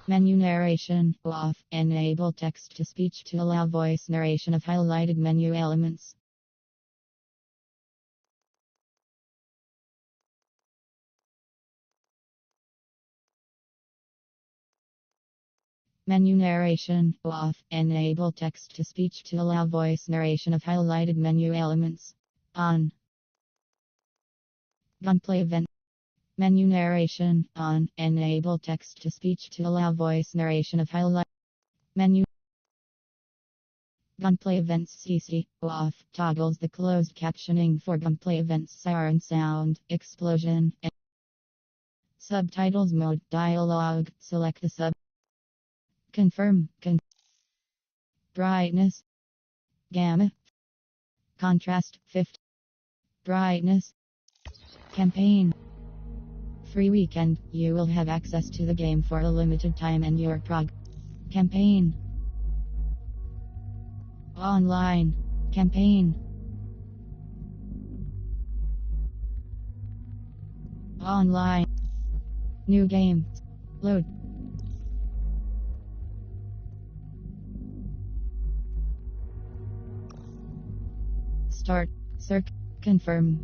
Menu narration off. Enable text to speech to allow voice narration of highlighted menu elements. Menu narration off. Enable text to speech to allow voice narration of highlighted menu elements. On. Gunplay event. Menu narration on. Enable text to speech to allow voice narration of highlight menu. Gunplay events CC off. Toggles the closed captioning for gunplay events siren sound explosion. Subtitles mode dialogue. Select the sub. Confirm. Brightness. Gamma. Contrast 50. Brightness. Campaign. Free weekend. You will have access to the game for a limited time and your campaign. Online. Campaign. Online. New game. Load. Start. Circ. Confirm.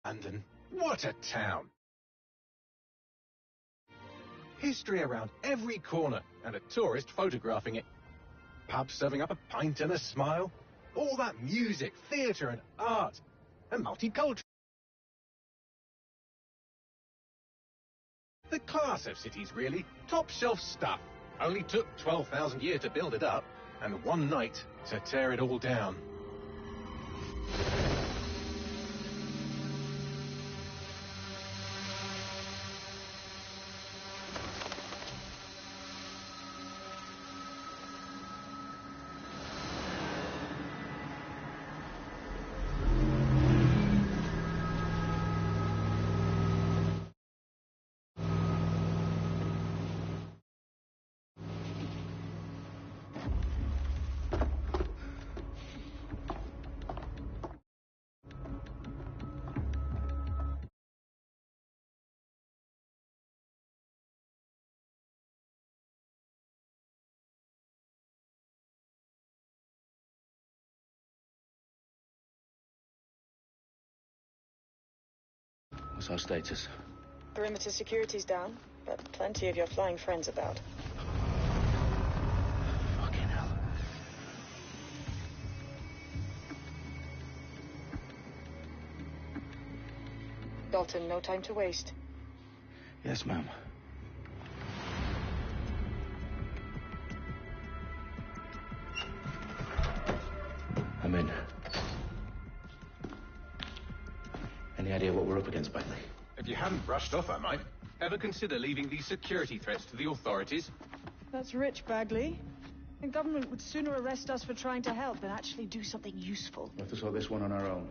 London, what a town! History around every corner and a tourist photographing it. Pubs serving up a pint and a smile. All that music, theatre and art. And multicultural. The class of cities, really. Top shelf stuff. Only took 12,000 years to build it up and one night to tear it all down. What's our status? Perimeter security's down, but plenty of your flying friends about. Fucking hell. Dalton, no time to waste. Yes, ma'am. I'm in. Any idea what we're up against, Bagley? If you hadn't brushed off, I might. Ever consider leaving these security threats to the authorities? That's rich, Bagley. The government would sooner arrest us for trying to help than actually do something useful. We have to sort this one on our own.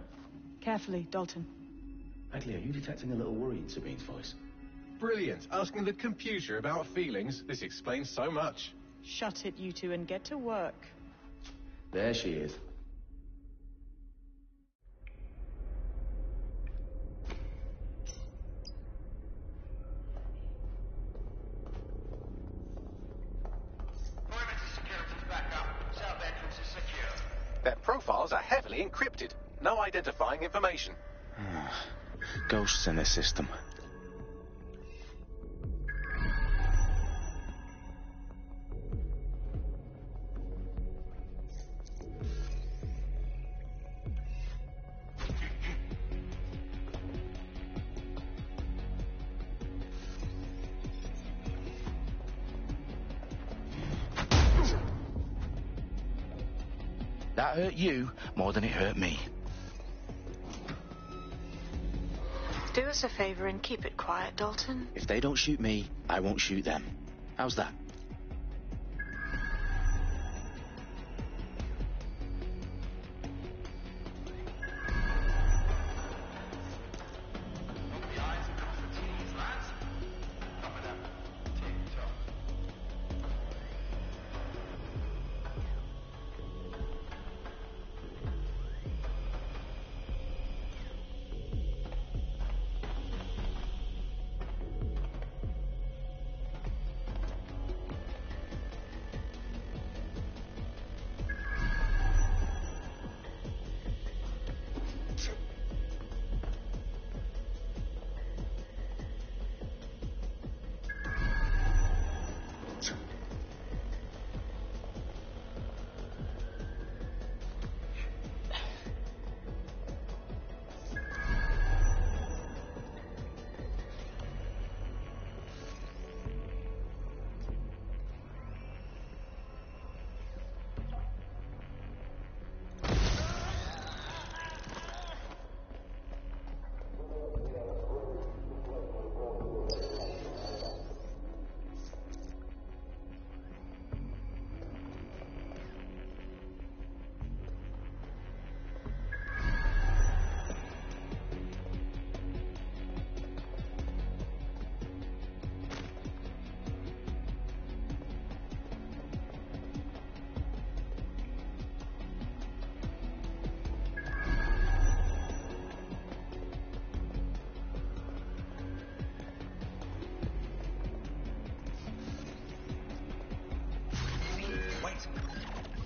Carefully, Dalton. Bagley, are you detecting a little worry in Sabine's voice? Brilliant. Asking the computer about feelings. This explains so much. Shut it, you two, and get to work. There she is. Their profiles are heavily encrypted. No identifying information. Ghosts in the system. That hurt you more than it hurt me. Do us a favor and keep it quiet, Dalton. If they don't shoot me, I won't shoot them. How's that?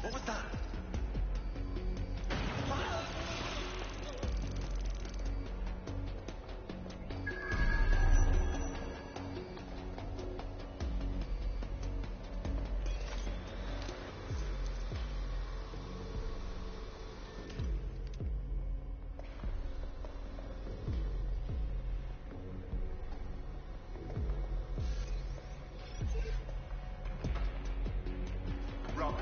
What was that? Rubbish.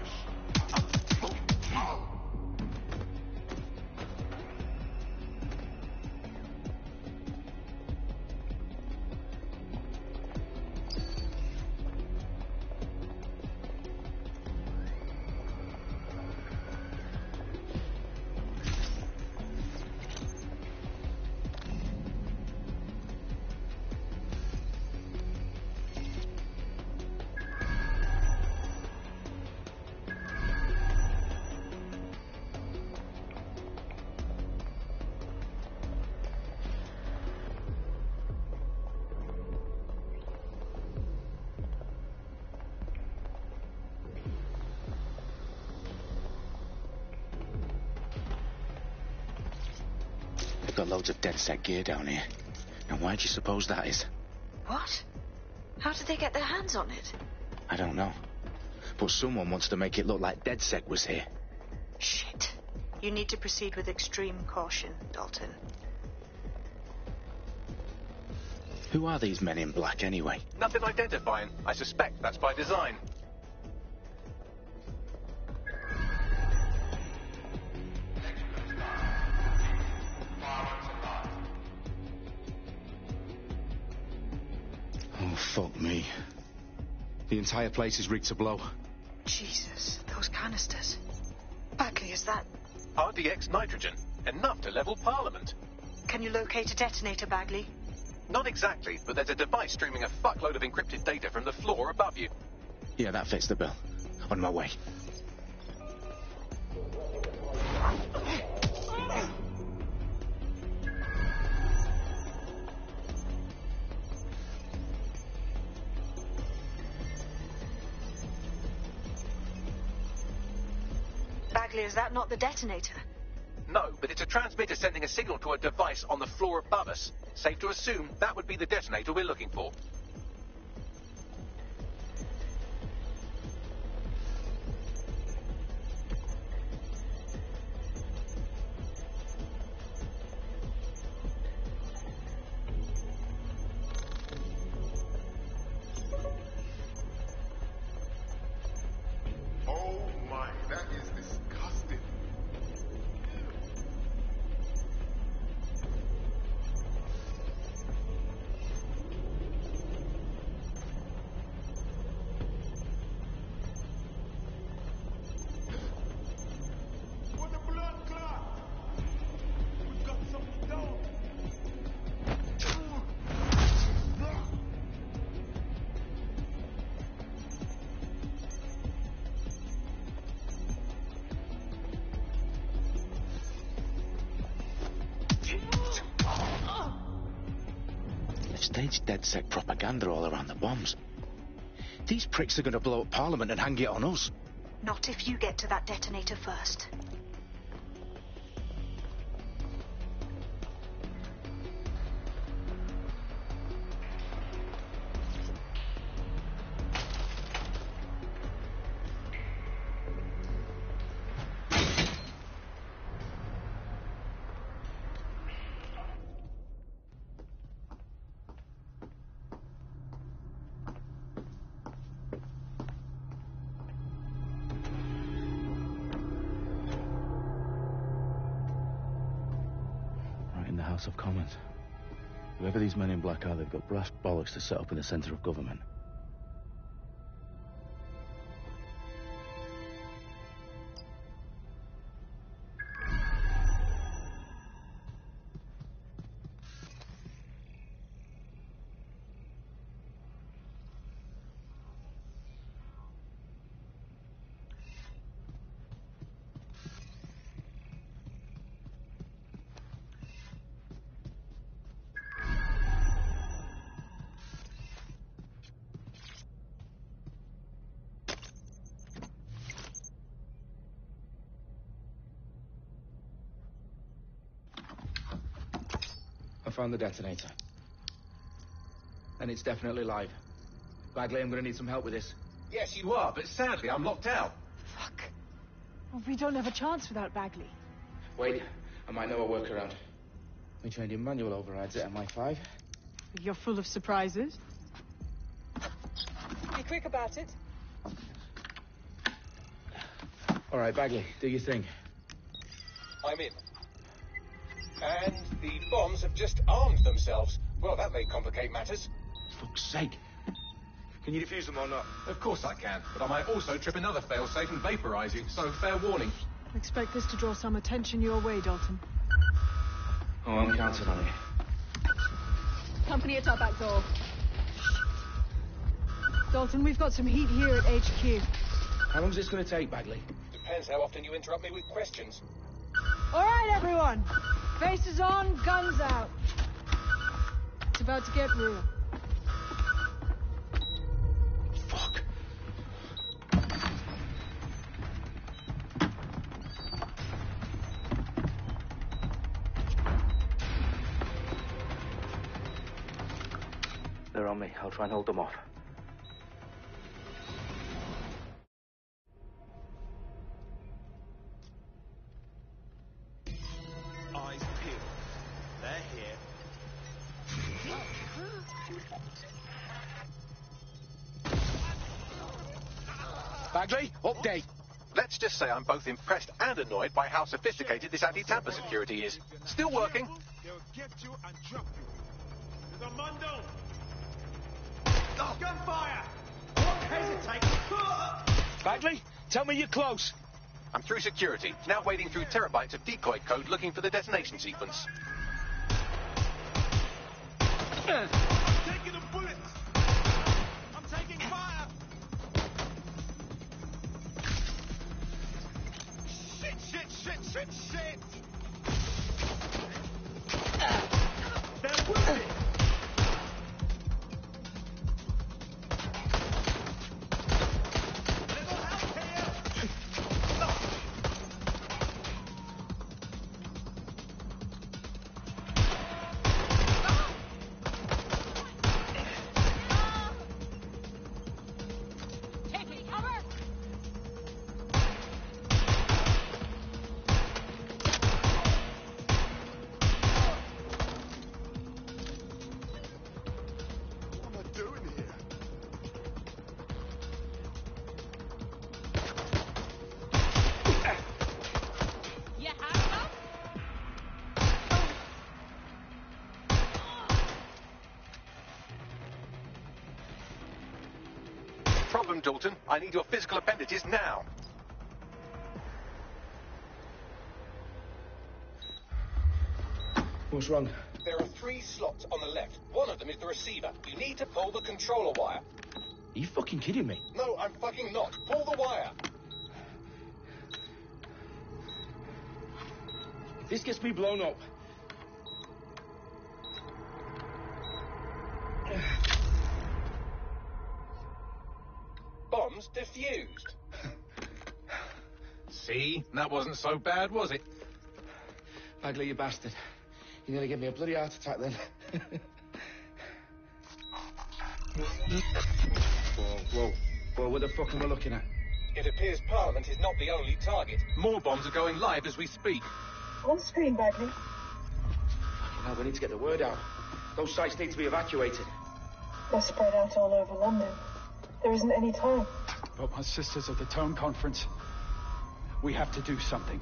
They've got loads of dead set gear down here. And why do you suppose that is? What? How did they get their hands on it? I don't know. But someone wants to make it look like DedSec was here. Shit. You need to proceed with extreme caution, Dalton. Who are these men in black anyway? Nothing identifying. I suspect that's by design. Oh, fuck me. The entire place is rigged to blow. Jesus, those canisters. Bagley, is that... RDX nitrogen. Enough to level Parliament. Can you locate a detonator, Bagley? Not exactly, but there's a device streaming a fuckload of encrypted data from the floor above you. Yeah, that fits the bill. On my way. Bagley, is that not the detonator? No, but it's a transmitter sending a signal to a device on the floor above us. Safe to assume that would be the detonator we're looking for. Oh my, that is disgusting. What a blood clot! We've got something done. They've staged DedSec propaganda all around the bombs. These pricks are going to blow up Parliament and hang it on us. Not if you get to that detonator first. Right in the House of Commons. Whoever these men in black are, they've got brass bollocks to set up in the centre of government. I found the detonator. And it's definitely live. Bagley, I'm going to need some help with this. Yes, you are, but sadly I'm locked out. Fuck. Well, we don't have a chance without Bagley. Wait, I might know a workaround. We trained in manual overrides at MI5. You're full of surprises. Be quick about it. All right, Bagley, do your thing. I'm in. And the bombs have just armed themselves. Well, that may complicate matters. Fuck's sake. Can you defuse them or not? Of course I can, but I might also trip another failsafe and vaporize you, so fair warning. Expect this to draw some attention your way, Dalton. Oh, I'm counting on it. Company at our back door. Dalton, we've got some heat here at HQ. How long's this going to take, Bagley? Depends how often you interrupt me with questions. All right, everyone. Faces on, guns out. It's about to get real. Fuck. They're on me. I'll try and hold them off. Eyes peeled. They're here. Bagley, update. Let's just say I'm both impressed and annoyed by how sophisticated this anti-tamper security is. Still working. They'll get you and drop you. There's a man down. Oh, gunfire! Don't hesitate. Bagley, tell me you're close. I'm through security, now wading through terabytes of decoy code looking for the detonation sequence. I'm taking a bullet. I'm taking fire. Shit. They're wounded. Little help here. Taking cover! What am I doing here? You have enough? Problem, Dalton. I need your physical appendages now. What's wrong? There are 3 slots on the left. One of them is the receiver. You need to pull the controller wire. Are you fucking kidding me? No, I'm fucking not. Pull the wire. If this gets me blown up... Bombs defused. See? That wasn't so bad, was it? Bagley, you bastard. You're gonna give me a bloody heart attack then. Whoa, what the fuck am I looking at? It appears Parliament is not the only target. More bombs are going live as we speak. On screen, Bagley. Fucking hell, we need to get the word out. Those sites need to be evacuated. They're spread out all over London. There isn't any time. But my sister's at the town conference. We have to do something.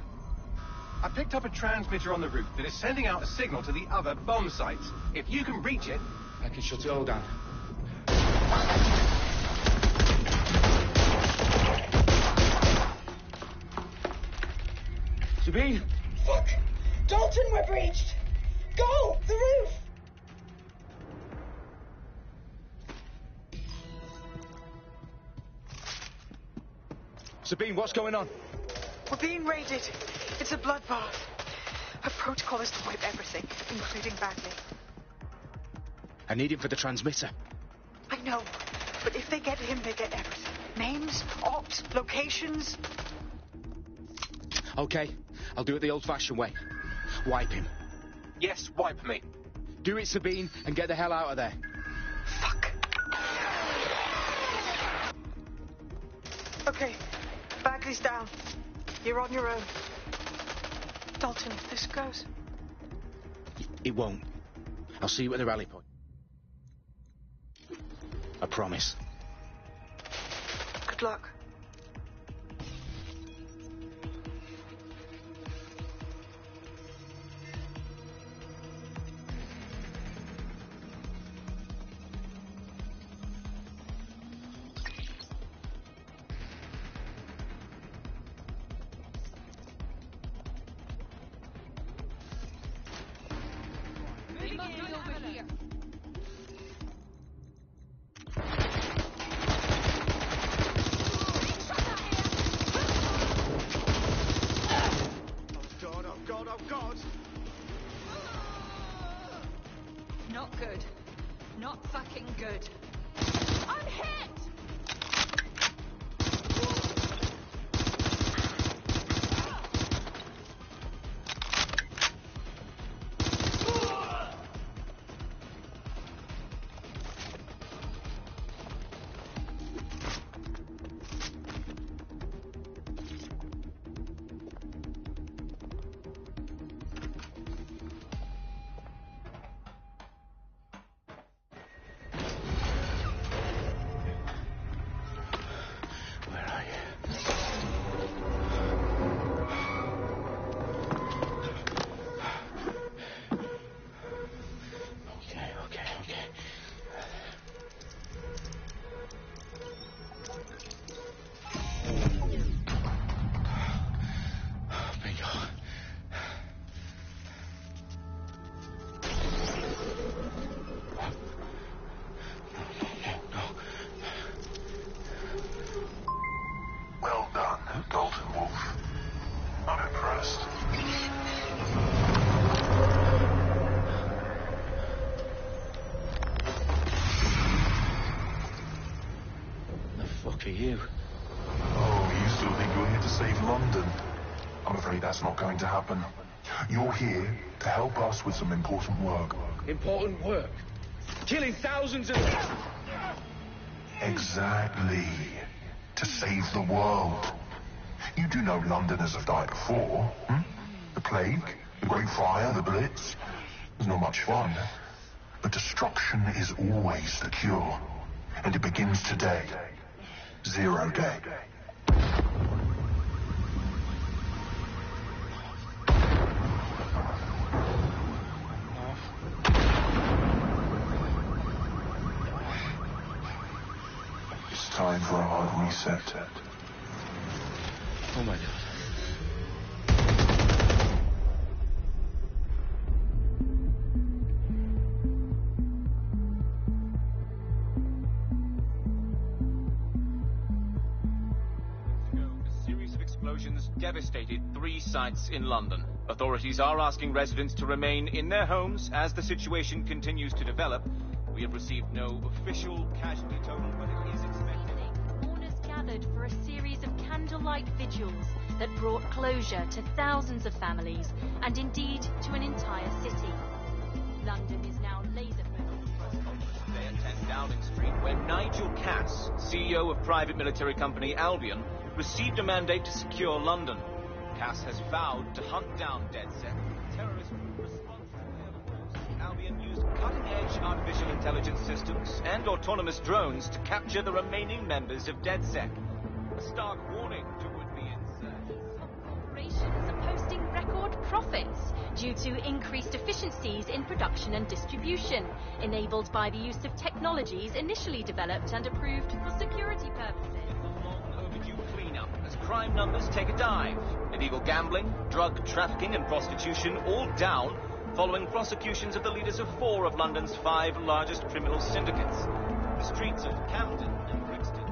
I picked up a transmitter on the roof that is sending out a signal to the other bomb sites. If you can reach it... I can shut it all down. Sabine? Fuck! Dalton, we're breached! Go! The roof! Sabine, what's going on? We're being raided. It's a bloodbath. Her protocol is to wipe everything, including Bagley. I need him for the transmitter. I know, but if they get him, they get everything. Names, ops, locations. Okay, I'll do it the old-fashioned way. Wipe him. Yes, wipe me. Do it, Sabine, and get the hell out of there. Fuck. Okay, Bagley's down. You're on your own. Dalton, if this goes... It won't. I'll see you at the rally point. I promise. Good luck. Oh God! Not good. Not fucking good. I'm hit! going to happen. You're here to help us with some important work. Important work? Killing thousands of... Exactly. To save the world. You do know Londoners have died before, hmm? The plague, the Great Fire, the Blitz. It's not much fun. But destruction is always the cure. And it begins today. 0 day. It's time for a hard reset. Oh my God. A series of explosions devastated 3 sites in London. Authorities are asking residents to remain in their homes as the situation continues to develop. We have received no official casualty total, but it is expected. Mourners gathered for a series of candlelight vigils that brought closure to thousands of families and indeed to an entire city. London is now laser-focused. Today at 10 Downing Street, where Nigel Cass, CEO of private military company Albion, received a mandate to secure London. Cass has vowed to hunt down DedSec, terrorist responsible for Albion used cutting-edge artificial intelligence systems and autonomous drones to capture the remaining members of DedSec. A stark warning to would-be insurgents. Corporations are posting record profits due to increased efficiencies in production and distribution, enabled by the use of technologies initially developed and approved for security purposes. Overdue cleanup as crime numbers take a dive. Illegal gambling, drug trafficking and prostitution all down following prosecutions of the leaders of 4 of London's 5 largest criminal syndicates. The streets of Camden and Brixton.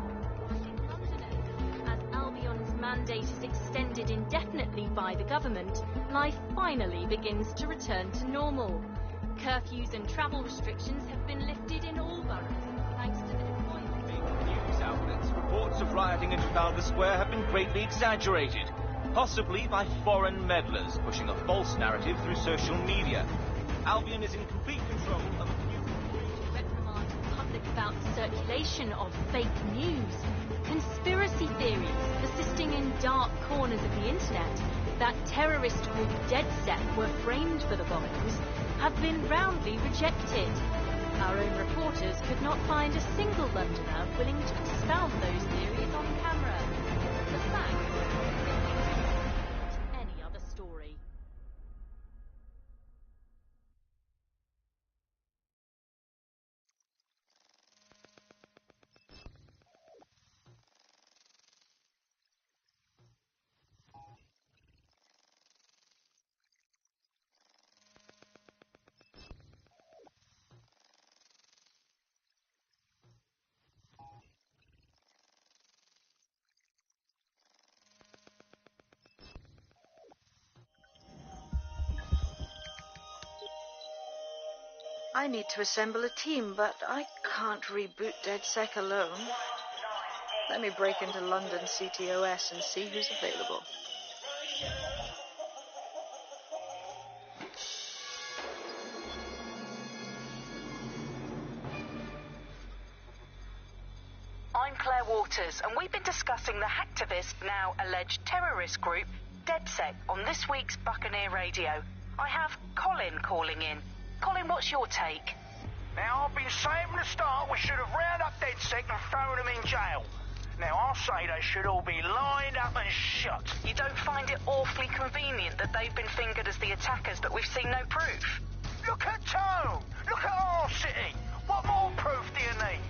As Albion's mandate is extended indefinitely by the government, life finally begins to return to normal. Curfews and travel restrictions have been lifted in all boroughs, thanks to the deployment. News outlets' reports of rioting in Trafalgar Square have been greatly exaggerated, possibly by foreign meddlers pushing a false narrative through social media. Albion is in complete control of a few... reprimand the public about the circulation of fake news, conspiracy theories persisting in dark corners of the internet that terrorist group DedSec were framed for the bombings have been roundly rejected. Our own reporters could not find a single Londoner willing to expound those theories on camera. The fact any other story. I need to assemble a team, but I can't reboot DedSec alone. Let me break into London CTOS and see who's available. I'm Claire Waters, and we've been discussing the hacktivist, now alleged terrorist group, DedSec, on this week's Buccaneer Radio. I have Colin calling in. Colin, what's your take? Now, I've been saying from the start we should have rounded up DedSec and thrown them in jail. Now, I'll say they should all be lined up and shot. You don't find it awfully convenient that they've been fingered as the attackers, but we've seen no proof? Look at Tone! Look at our city! What more proof do you need?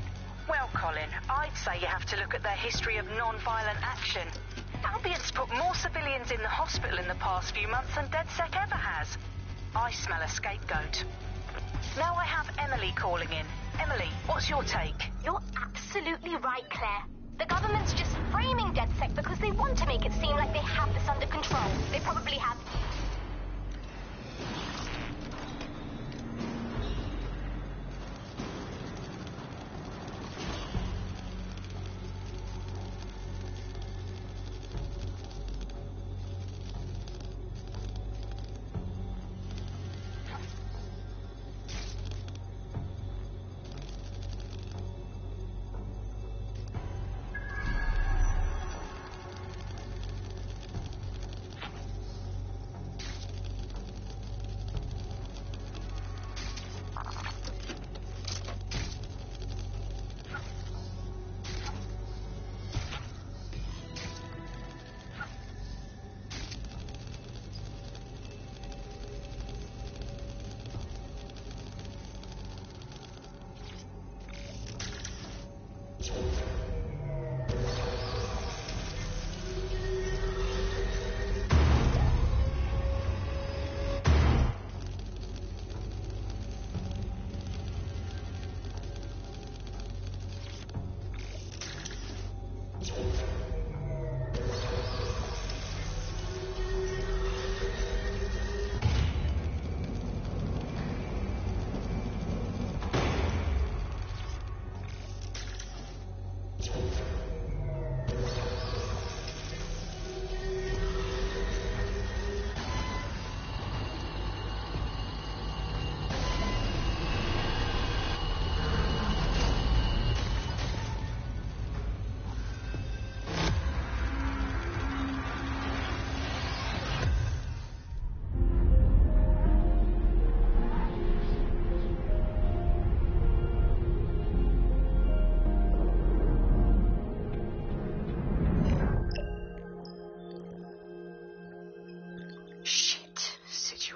Well, Colin, I'd say you have to look at their history of non-violent action. Albion's put more civilians in the hospital in the past few months than DedSec ever has. I smell a scapegoat. Now I have Emily calling in. Emily, what's your take? You're absolutely right, Claire. The government's just framing DedSec because they want to make it seem like they have this under control. They probably have.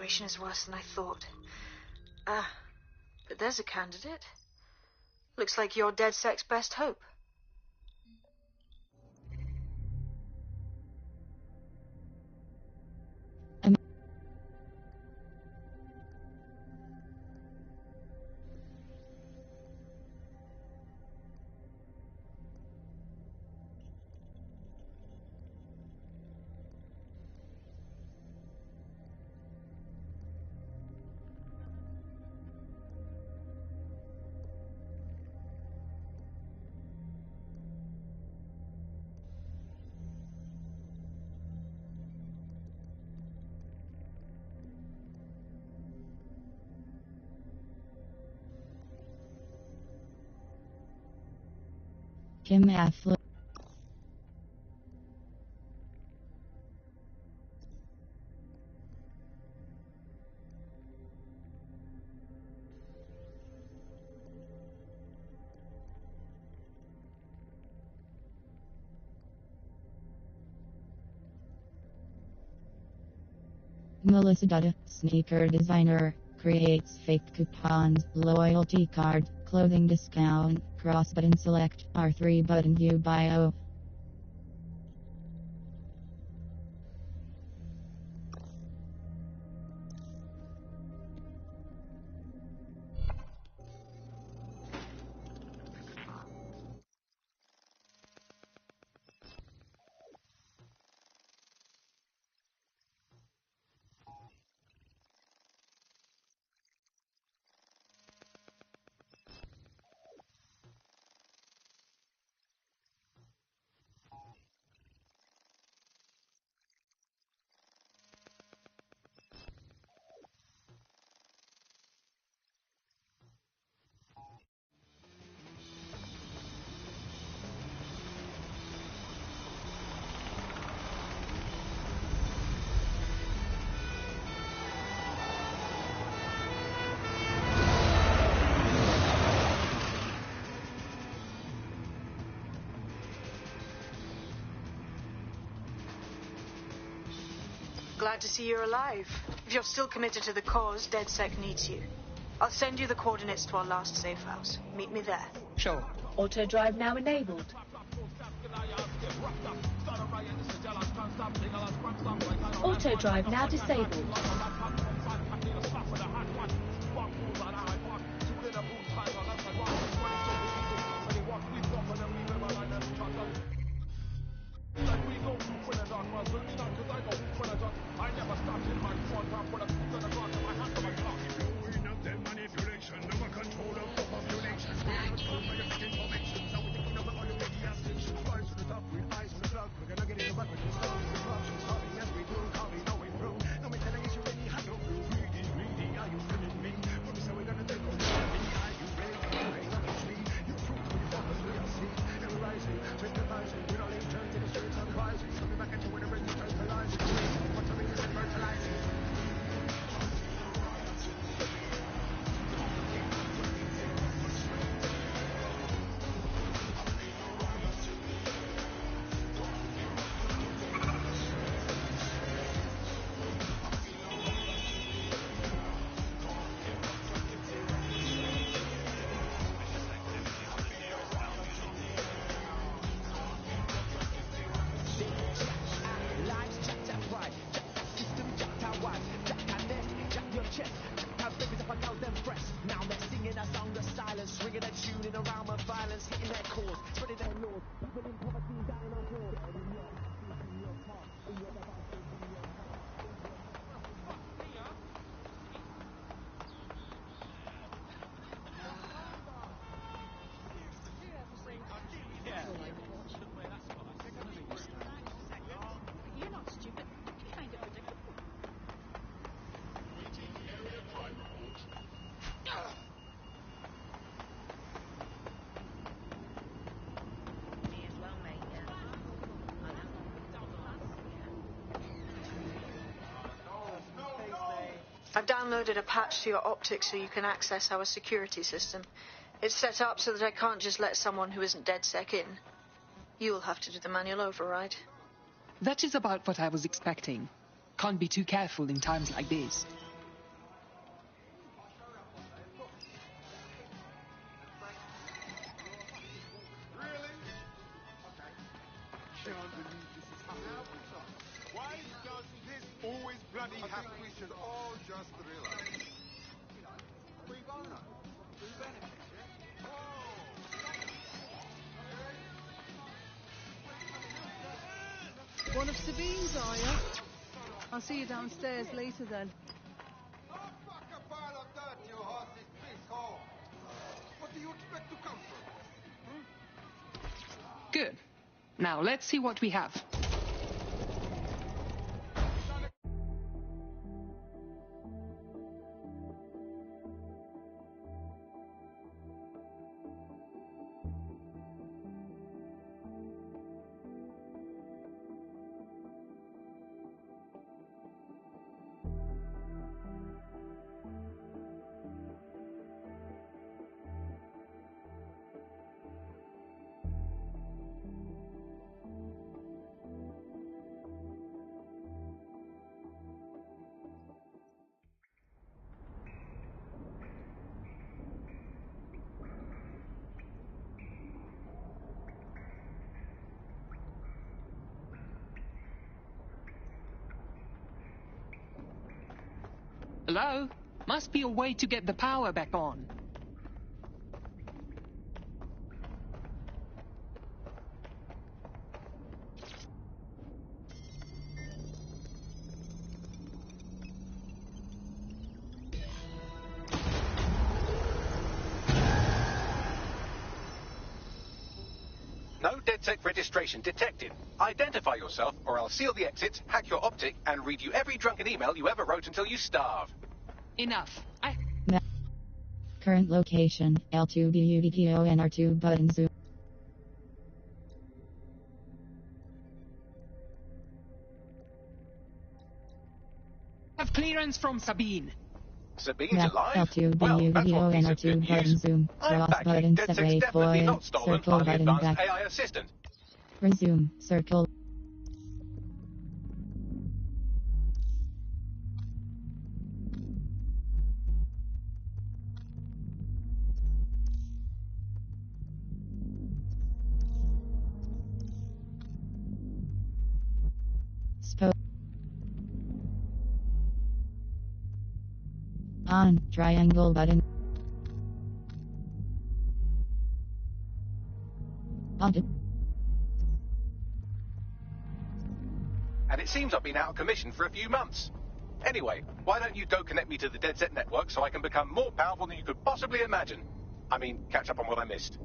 situation is worse than I thought. Ah, but there's a candidate. Looks like you're DedSec's best hope. Kim Affleck. Melissa Dutta, sneaker designer, creates fake coupons, loyalty card, clothing discount, cross button select, R3 button view bio. Glad to see you're alive. If you're still committed to the cause, DedSec needs you. I'll send you the coordinates to our last safe house. Meet me there. Sure. Auto drive now enabled. Auto drive now disabled. I've downloaded a patch to your optics so you can access our security system. It's set up so that I can't just let someone who isn't DedSec in. You'll have to do the manual override. That is about what I was expecting. Can't be too careful in times like this. one of Sabine's, are you? I'll see you downstairs later then. What do you expect to come from? Good. Now let's see what we have. Hello? Must be a way to get the power back on. No DedSec registration detected. Identify yourself, or I'll seal the exits, hack your optic, and read you every drunken email you ever wrote until you starve. Enough. Current location, L2BUDPON R2 button zoom. Have clearance from Sabine. Sabine's alive? L2 Well, that's one piece of good R2 button news. zoom. I'm Cross backing button DedSec's separate definitely void. not stolen. Circle I'm the button advanced back. AI assistant. Resume. Circle. On. Triangle button. Button. And it seems I've been out of commission for a few months. Anyway, why don't you go connect me to the DedSec network so I can become more powerful than you could possibly imagine? I mean, catch up on what I missed.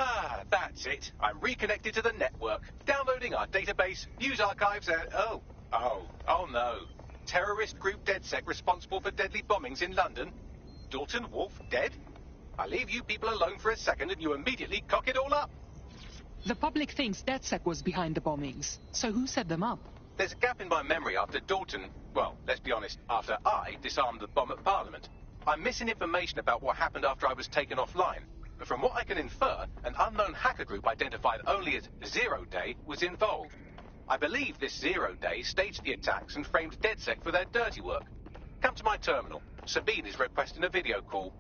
Ah, that's it. I'm reconnected to the network, downloading our database, news archives, and... Oh no. Terrorist group DedSec responsible for deadly bombings in London? Dalton Wolf dead? I leave you people alone for a second and you immediately cock it all up. The public thinks DedSec was behind the bombings. So who set them up? There's a gap in my memory after Dalton... Well, let's be honest, after I disarmed the bomb at Parliament. I'm missing information about what happened after I was taken offline. But from what I can infer, an unknown hacker group identified only as Zero Day was involved. I believe this Zero Day staged the attacks and framed DedSec for their dirty work. Come to my terminal. Sabine is requesting a video call.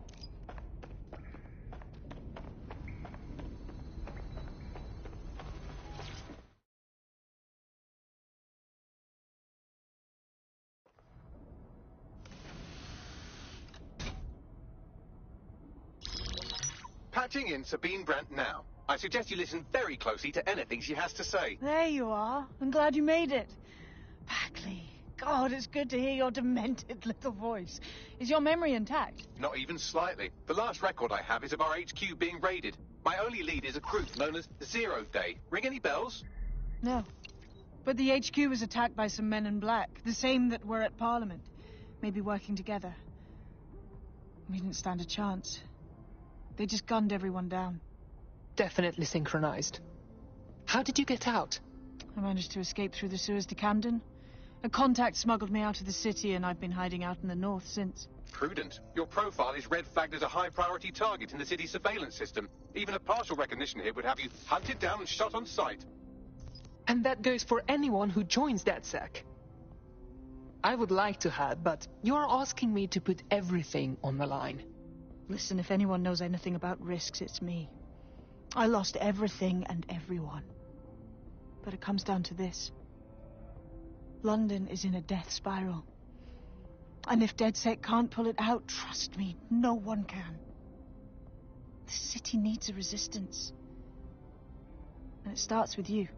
Patching in Sabine Brandt now. I suggest you listen very closely to anything she has to say. There you are. I'm glad you made it. Backley. God, it's good to hear your demented little voice. Is your memory intact? Not even slightly. The last record I have is of our HQ being raided. My only lead is a group known as Zero Day. Ring any bells? No. But the HQ was attacked by some men in black, the same that were at Parliament. Maybe working together. We didn't stand a chance. They just gunned everyone down. Definitely synchronized. How did you get out? I managed to escape through the sewers to Camden. A contact smuggled me out of the city, and I've been hiding out in the north since. Prudent. Your profile is red flagged as a high-priority target in the city's surveillance system. Even a partial recognition here would have you hunted down and shot on sight. And that goes for anyone who joins DedSec. I would like to have, but you are asking me to put everything on the line. Listen, if anyone knows anything about risks, it's me. I lost everything and everyone. But it comes down to this. London is in a death spiral. And if DedSec can't pull it out, trust me, no one can. The city needs a resistance. And it starts with you.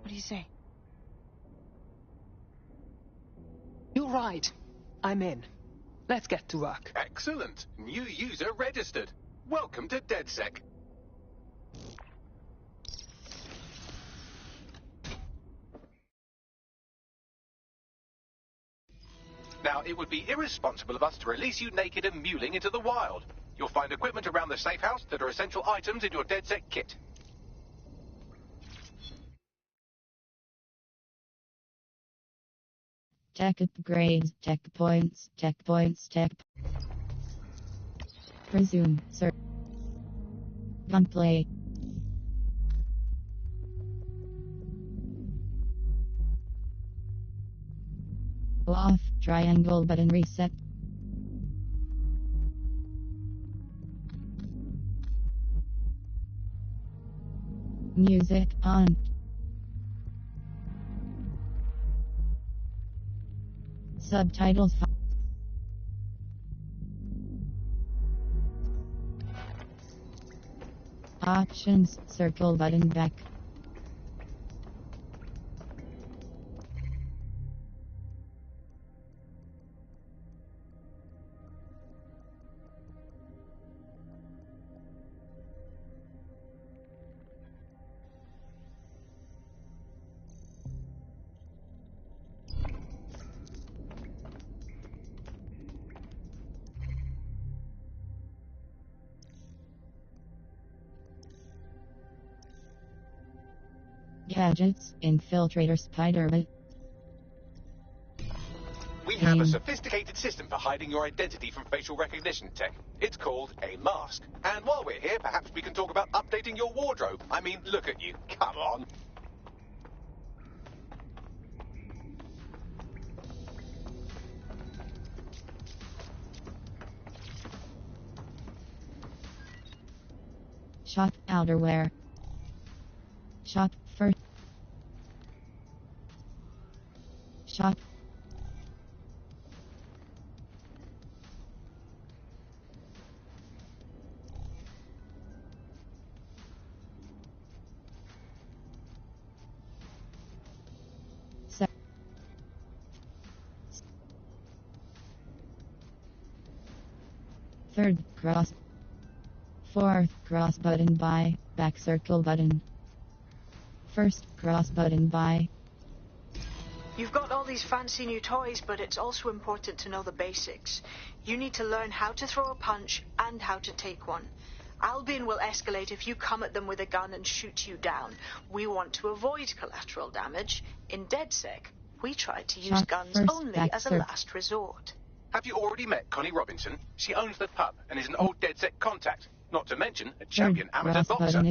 What do you say? You're right. I'm in. Let's get to work. Excellent. New user registered. Welcome to DedSec. Now, it would be irresponsible of us to release you naked and mewling into the wild. You'll find equipment around the safe house that are essential items in your DedSec kit. Tech upgrades, tech points, tech. Resume, sir. Gunplay. Off, triangle button reset. Music on. Subtitles. Options, circle button back. Gadgets, infiltrator Spider-Man. We have a sophisticated system for hiding your identity from facial recognition tech. It's called a mask. And while we're here, perhaps we can talk about updating your wardrobe. I mean, look at you. Come on. Shop outerwear. Shop for. Shop. Third cross. Fourth cross button by, back circle button. First cross button by. You've got all these fancy new toys, but it's also important to know the basics. You need to learn how to throw a punch and how to take one. Albion will escalate if you come at them with a gun and shoot you down. We want to avoid collateral damage. In DedSec, we try to use guns only as a last resort. Have you already met Connie Robinson? She owns the pub and is an old DedSec contact. Not to mention a champion amateur boxer.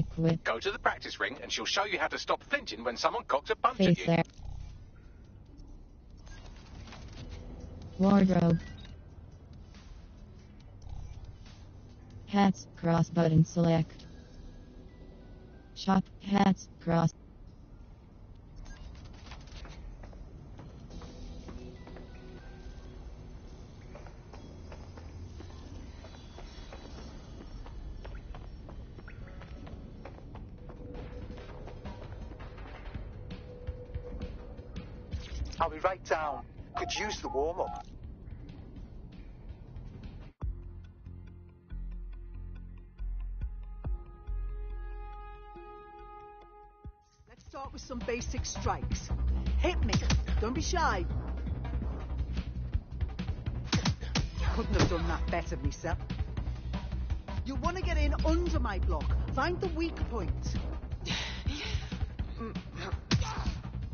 Go to the practice ring and she'll show you how to stop flinching when someone cocks a punch at you. Wardrobe. Hats, cross button select. Shop, hats, cross. I'll be right down. Could use the warm-up. Let's start with some basic strikes. Hit me. Don't be shy. Couldn't have done that better myself. You'll want to get in under my block. Find the weak point.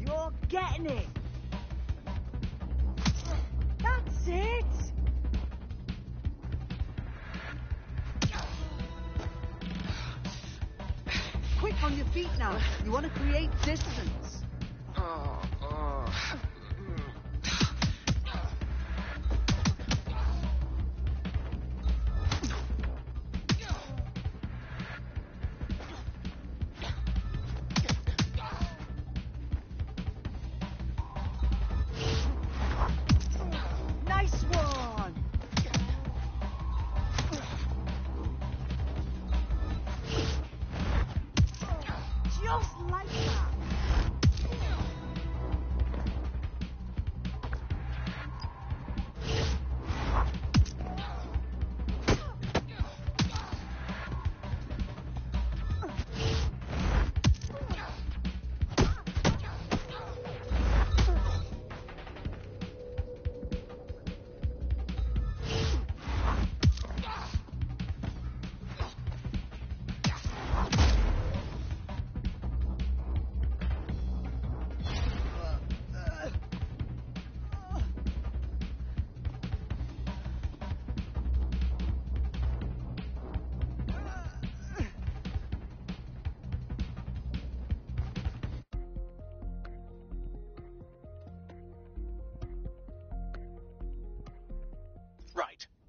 You're getting it. That's it! Quick on your feet now. You want to create distance.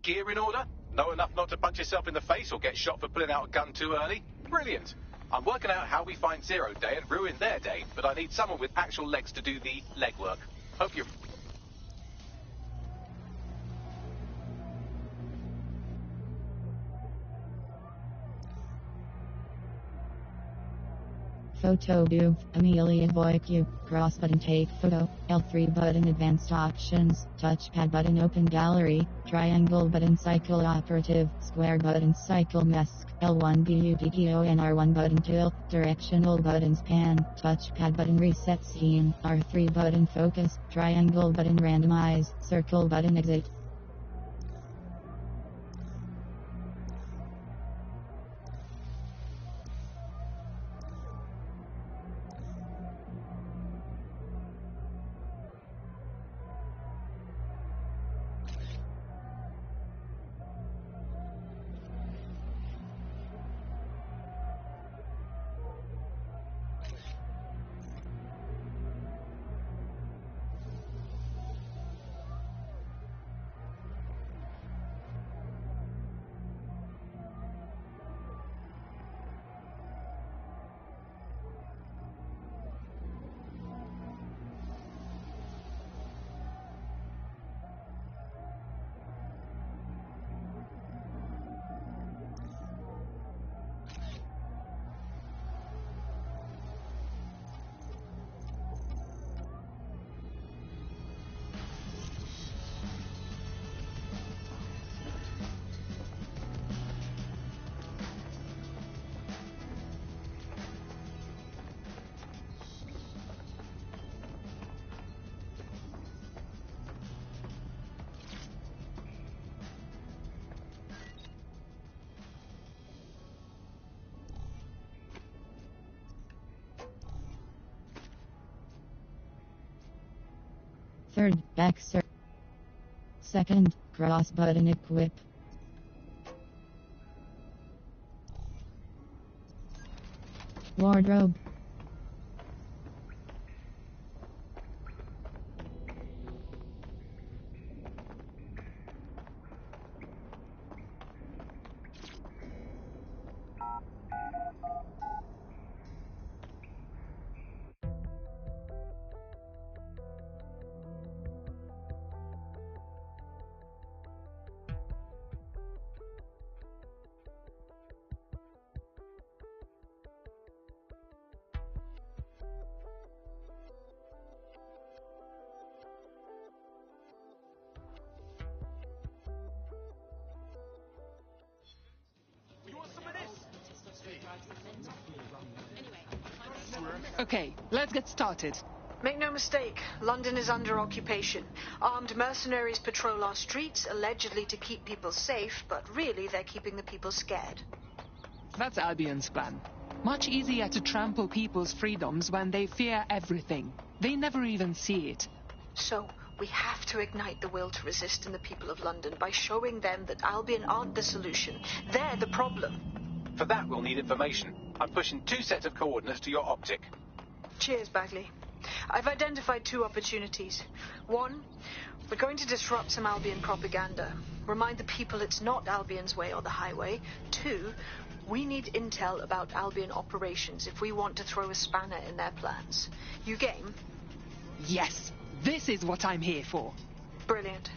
Gear in order? Know enough not to punch yourself in the face or get shot for pulling out a gun too early? Brilliant. I'm working out how we find Zero Day and ruin their day, but I need someone with actual legs to do the legwork. Hope you're... Photo view, Amelia Voiq, cross button take photo, L3 button advanced options, touchpad button open gallery, triangle button cycle operative, square button cycle mask, L1 BUTTON R1 button tilt, directional buttons pan, touchpad button reset scene, R3 button focus, triangle button randomize, circle button exit. Third, back circle. Second, cross button equip. Wardrobe. Okay, let's get started. Make no mistake, London is under occupation. Armed mercenaries patrol our streets, allegedly to keep people safe, but really they're keeping the people scared. That's Albion's plan. Much easier to trample people's freedoms when they fear everything. They never even see it. So, we have to ignite the will to resist in the people of London by showing them that Albion aren't the solution. They're the problem. For that, we'll need information. I'm pushing 2 sets of coordinates to your optic. Cheers, Bagley. I've identified 2 opportunities. 1, we're going to disrupt some Albion propaganda. Remind the people it's not Albion's way or the highway. 2, we need intel about Albion operations if we want to throw a spanner in their plans. You game? Yes, this is what I'm here for. Brilliant.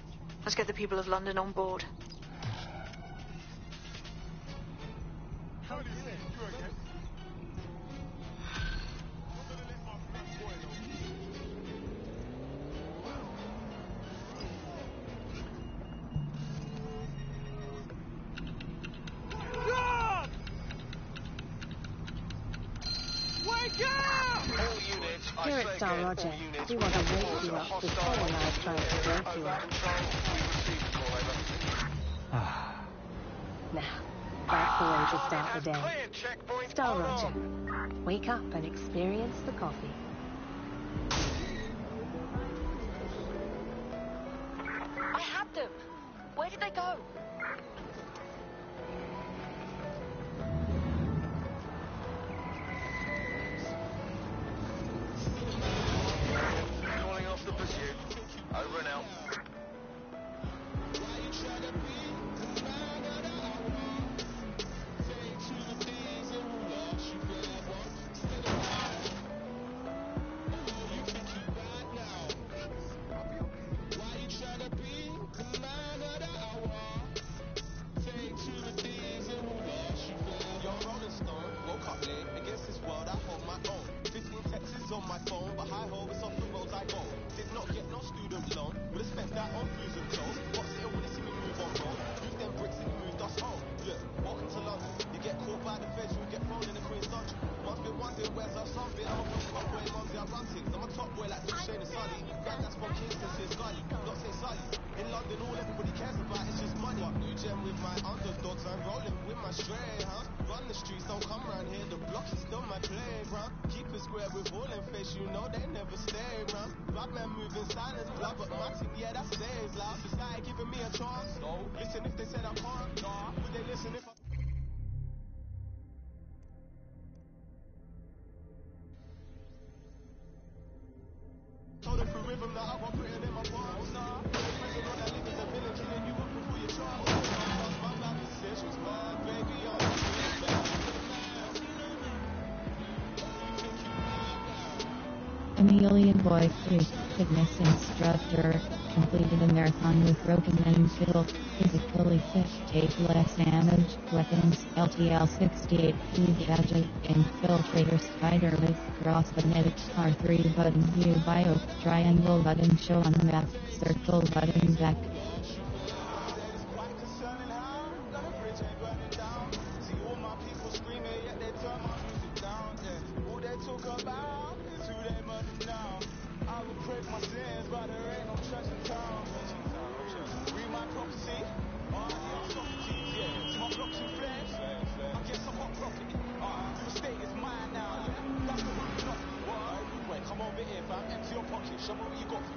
Let's get the people of London on board. Here at Star Roger, we want to wake you up before life tries to wake you up. Now, that's the way to start the day. Star Roger, wake up and experience the coffee. I had them. Where did they go? Calling off the pursuit. Over and out. my underdogs, I'm rolling with my straight, huh? Run the streets, don't come round here, the block is still my playground. Keep it square with all in face, you know they never stay round. Bad man moving silence, blood, but my team, yeah, that stays loud. Society giving me a chance, no. Listen if they said I can't, nah. Would they listen if I... Told them through rhythm that I got written in my palms, nah. Prison on that niggas a military and you looking for your chance. My bad decisions, man, baby, Chameleon Boy 3, fitness instructor, completed a marathon with broken ankle, physically fit, take less damage, weapons, LTL 68P gadget, infiltrator spider with cross-magnetic R3 button view bio, triangle button show on map, circle button back. Come over here, fam. Empty your pocket. Show me what you got for me.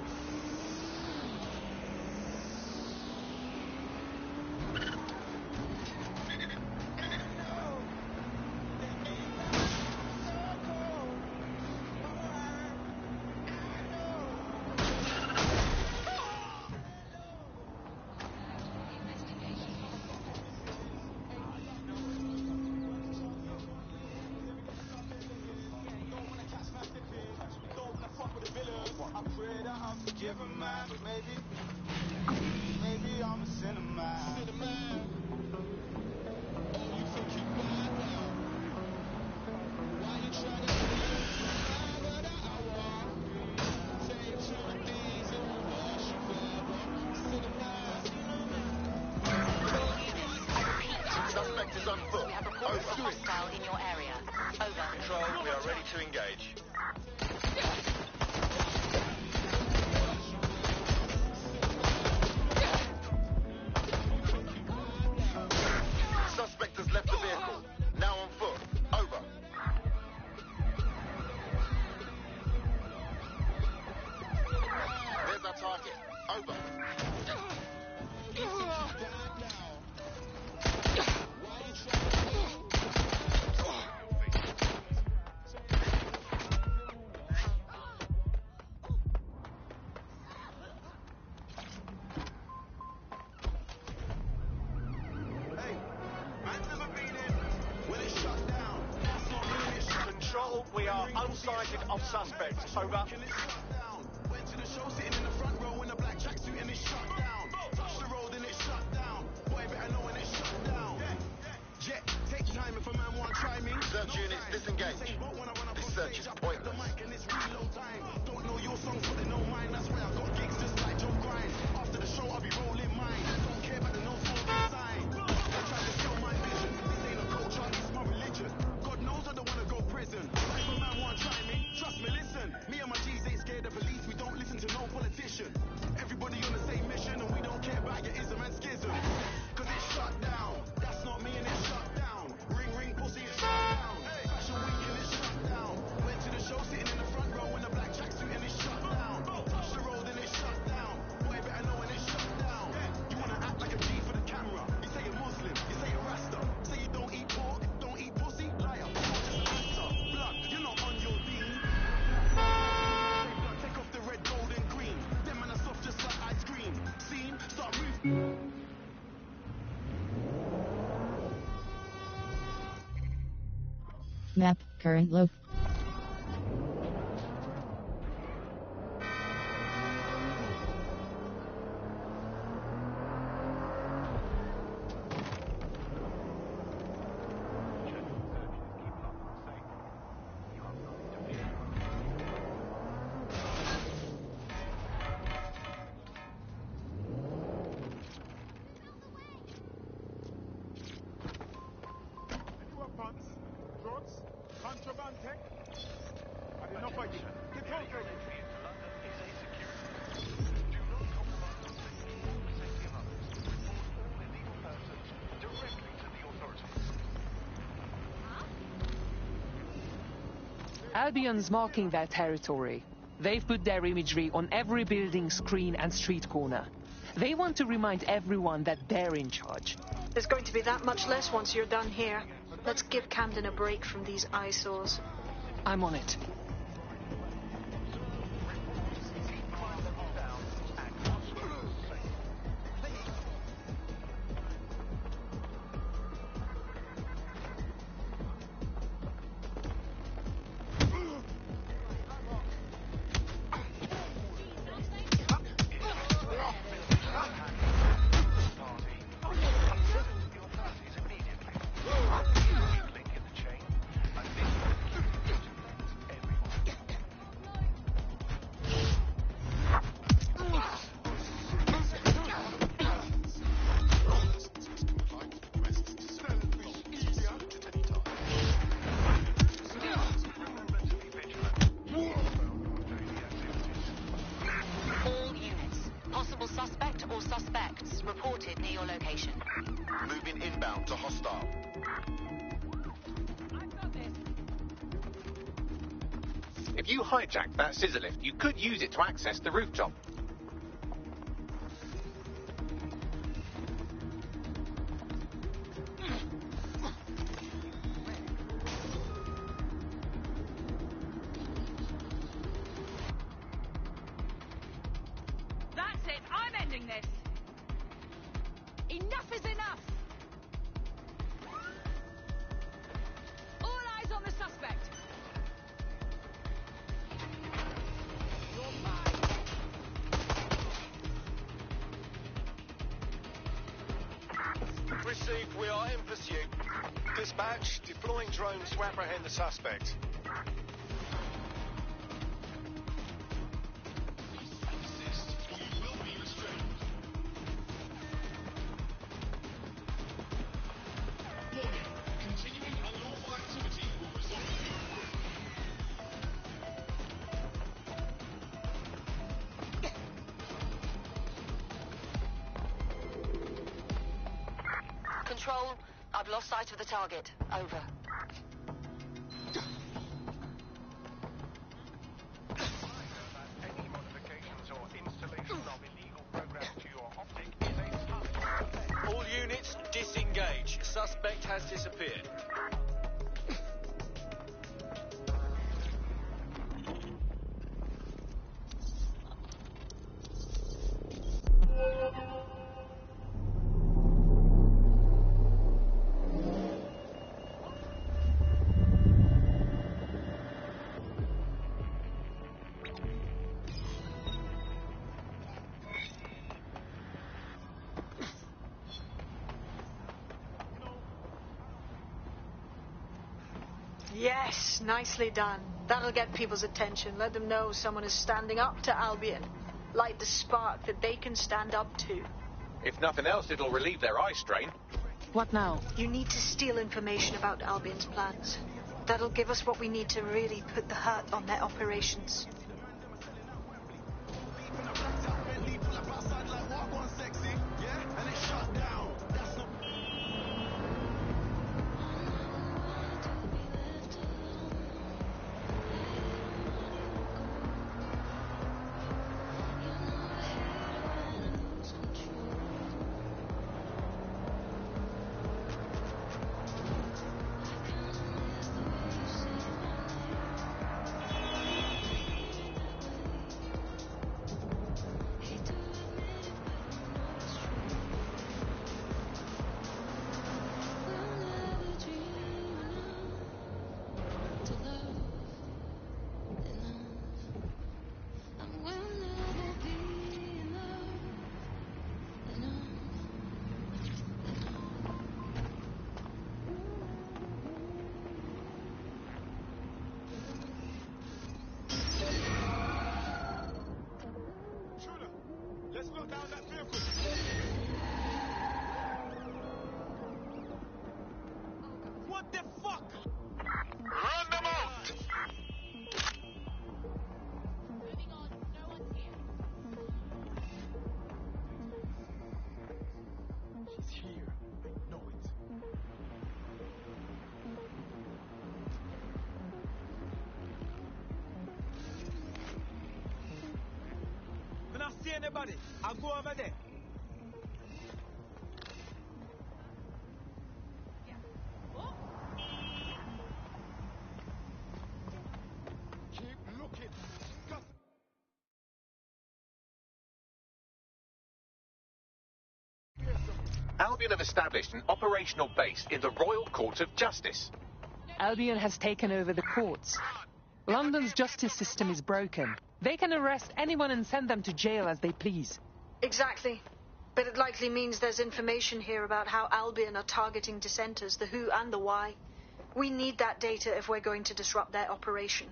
I pray that I'm forgiven, man, but maybe I'm a sinner, man. Oh, you think you bad, well? Why you trying to say what I want? Say two things in reverse, you forever. Sinner, man. I repeat, suspect is on foot. We have reports of a hostile in your area. Over. Control, we are ready to engage. Suspect has left the vehicle. Now on foot. Over. There's our target. Over. Control, we are unsighted of suspects. Over. Went to the show sitting in the front row in a black tracksuit and it's shut down. Touch the road and it's shut down. Boy better know when it's shut down. Jet, take time if a man want to try me. Search units, disengage. This search is pointless. Don't know your songs, but they know mine. That's why I got gigs just like Joe Grind. After the show, I'll be rolling mine. Don't care about the no smoking sign. They try to sell my vision. This ain't a culture, it's my religion. God knows I don't want to go prison. If a man want to try me, trust me, listen. Me and my G's ain't scared of police. We don't listen to no politician. Everybody on the same mission, and we don't care about your ism and schism. Cause it's shut down. That's not me and it's shut down. Ring, ring, pussy, it's shut down. Fashion week and it's shut down. Went to the show sitting in the front row in a black tracksuit and it's shut down. Touch the road and it's shut down. Boy better know when it's shut down. You wanna act like a G for the camera. You say you're Muslim, you say you're Rasta. Say you don't eat pork, don't eat pussy, liar. You're just an actor. Blood, you're not on your D. Take off the red, gold and green. Them man are soft just like ice cream. Scene, start moving. Map, current location. Weapons, drugs, contraband tech. Had enough of you. Get out of here. Albion's marking their territory. They've put their imagery on every building, screen and street corner. They want to remind everyone that they're in charge. There's going to be that much less once you're done here. Let's give Camden a break from these eyesores. I'm on it. Moving inbound to hostile. If you hijack that scissor lift, you could use it to access the rooftop. That's it! I'm ending this! Enough is enough! All eyes on the suspect! Received, we are in pursuit. Dispatch, deploying drones to apprehend the suspect. Control, I've lost sight of the target. Over. All units, disengage. Suspect has disappeared. Yes, nicely done. That'll get people's attention. Let them know someone is standing up to Albion. Light the spark that they can stand up to. If nothing else, it'll relieve their eye strain. What now? You need to steal information about Albion's plans. That'll give us what we need to really put the hurt on their operations. anybody. I'll go over there. Keep looking. Albion have established an operational base in the Royal Court of Justice. Albion has taken over the courts. London's justice system is broken. They can arrest anyone and send them to jail as they please. Exactly. But it likely means there's information here about how Albion are targeting dissenters, the who and the why. We need that data if we're going to disrupt their operation.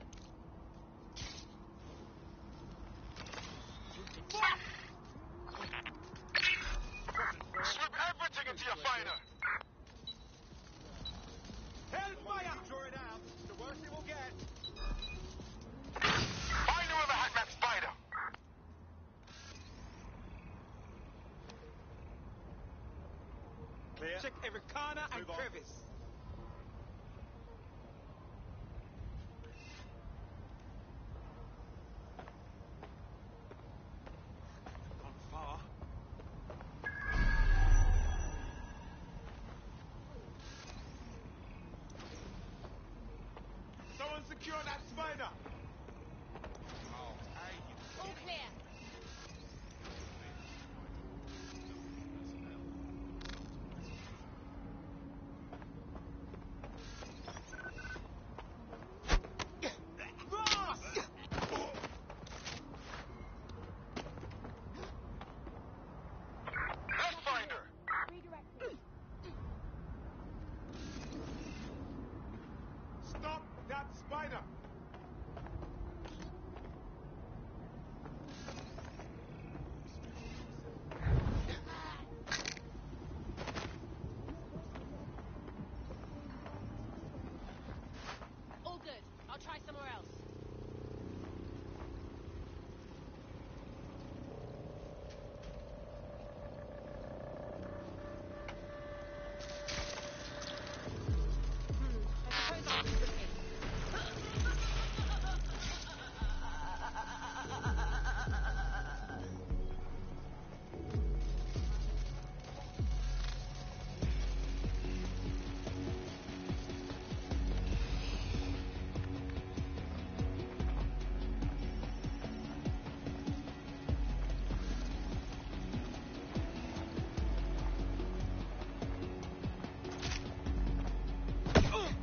Slip everything into your fighter. Hellfire! Throw it out. The worst it will get. Find whoever hacked that spider. Clear. Check every corner and crevice. On far. Someone secure that spider. All clear. Let's find her. Stop that spider. All good. I'll try somewhere else. I suppose I'll keep looking.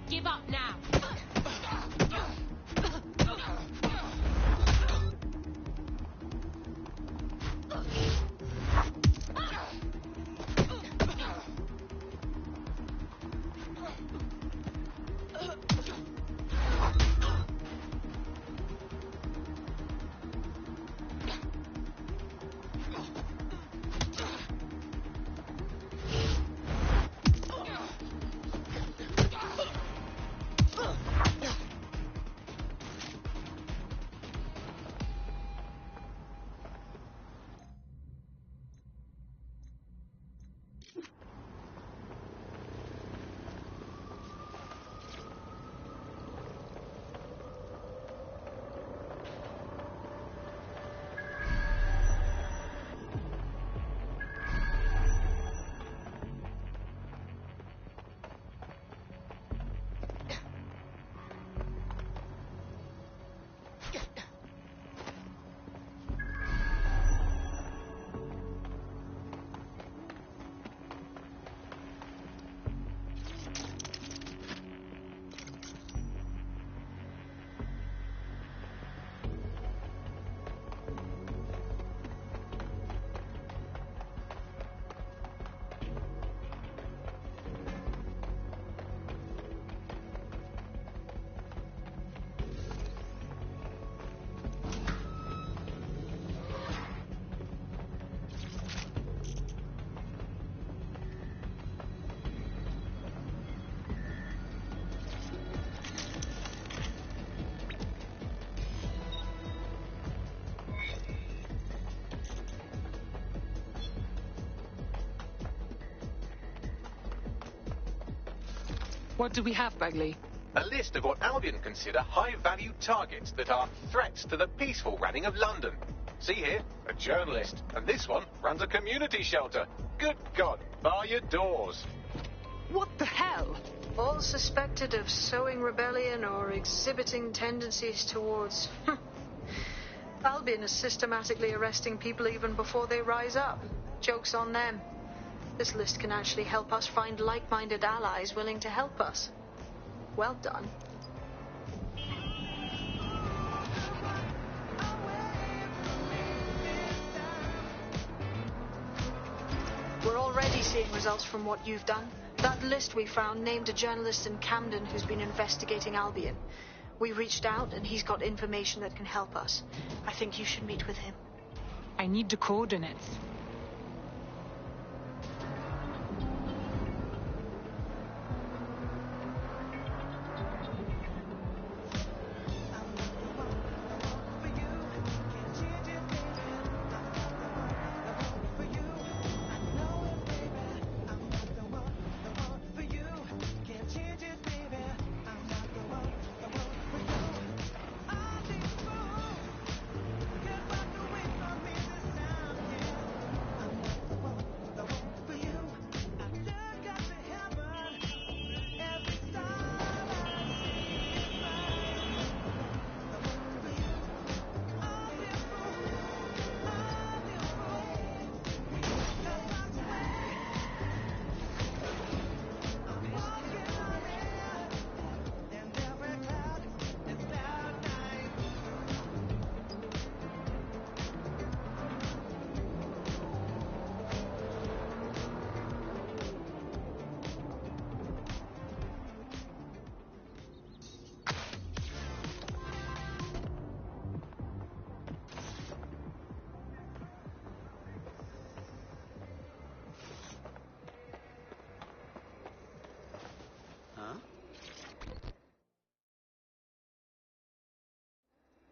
Give up now. What do we have, Bagley? A list of what Albion consider high-value targets that are threats to the peaceful running of London. See here, a journalist. And this one runs a community shelter. Good God, bar your doors. What the hell? All suspected of sowing rebellion or exhibiting tendencies towards... Albion is systematically arresting people even before they rise up. Joke's on them. This list can actually help us find like-minded allies willing to help us. Well done. We're already seeing results from what you've done. That list we found named a journalist in Camden who's been investigating Albion. We reached out and he's got information that can help us. I think you should meet with him. I need the coordinates.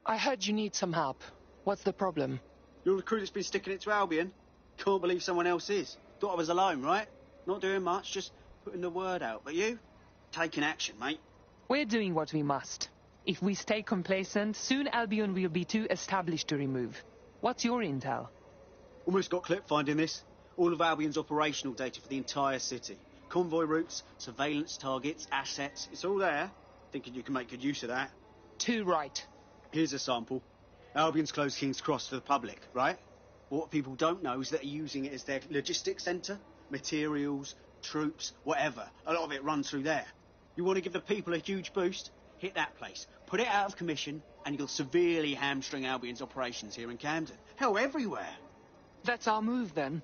I heard you need some help. What's the problem? You're the crew that's been sticking it to Albion. Can't believe someone else is. Thought I was alone, right? Not doing much, just putting the word out. But you? Taking action, mate. We're doing what we must. If we stay complacent, soon Albion will be too established to remove. What's your intel? Almost got clipped finding this. All of Albion's operational data for the entire city. Convoy routes, surveillance targets, assets. It's all there. Thinking you can make good use of that. Too right. Here's a sample. Albion's closed King's Cross for the public, right? What people don't know is that they're using it as their logistics centre. Materials, troops, whatever. A lot of it runs through there. You want to give the people a huge boost? Hit that place. Put it out of commission, and you'll severely hamstring Albion's operations here in Camden. Hell, everywhere. That's our move, then.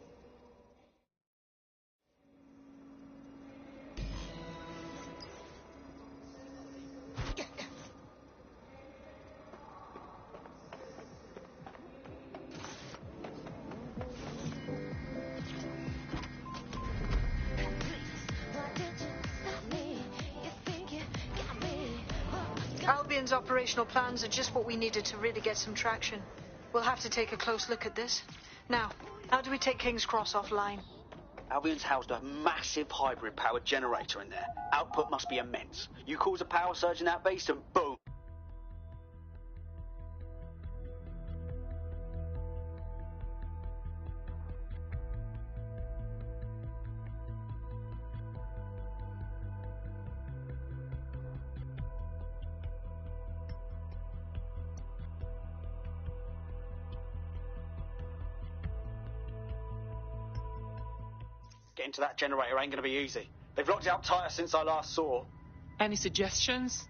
Albion's operational plans are just what we needed to really get some traction. We'll have to take a close look at this. Now, how do we take King's Cross offline? Albion's housed a massive hybrid-powered generator in there. Output must be immense. You cause a power surge in that base and boom. Getting to that generator ain't going to be easy. They've locked it up tighter since I last saw. Any suggestions?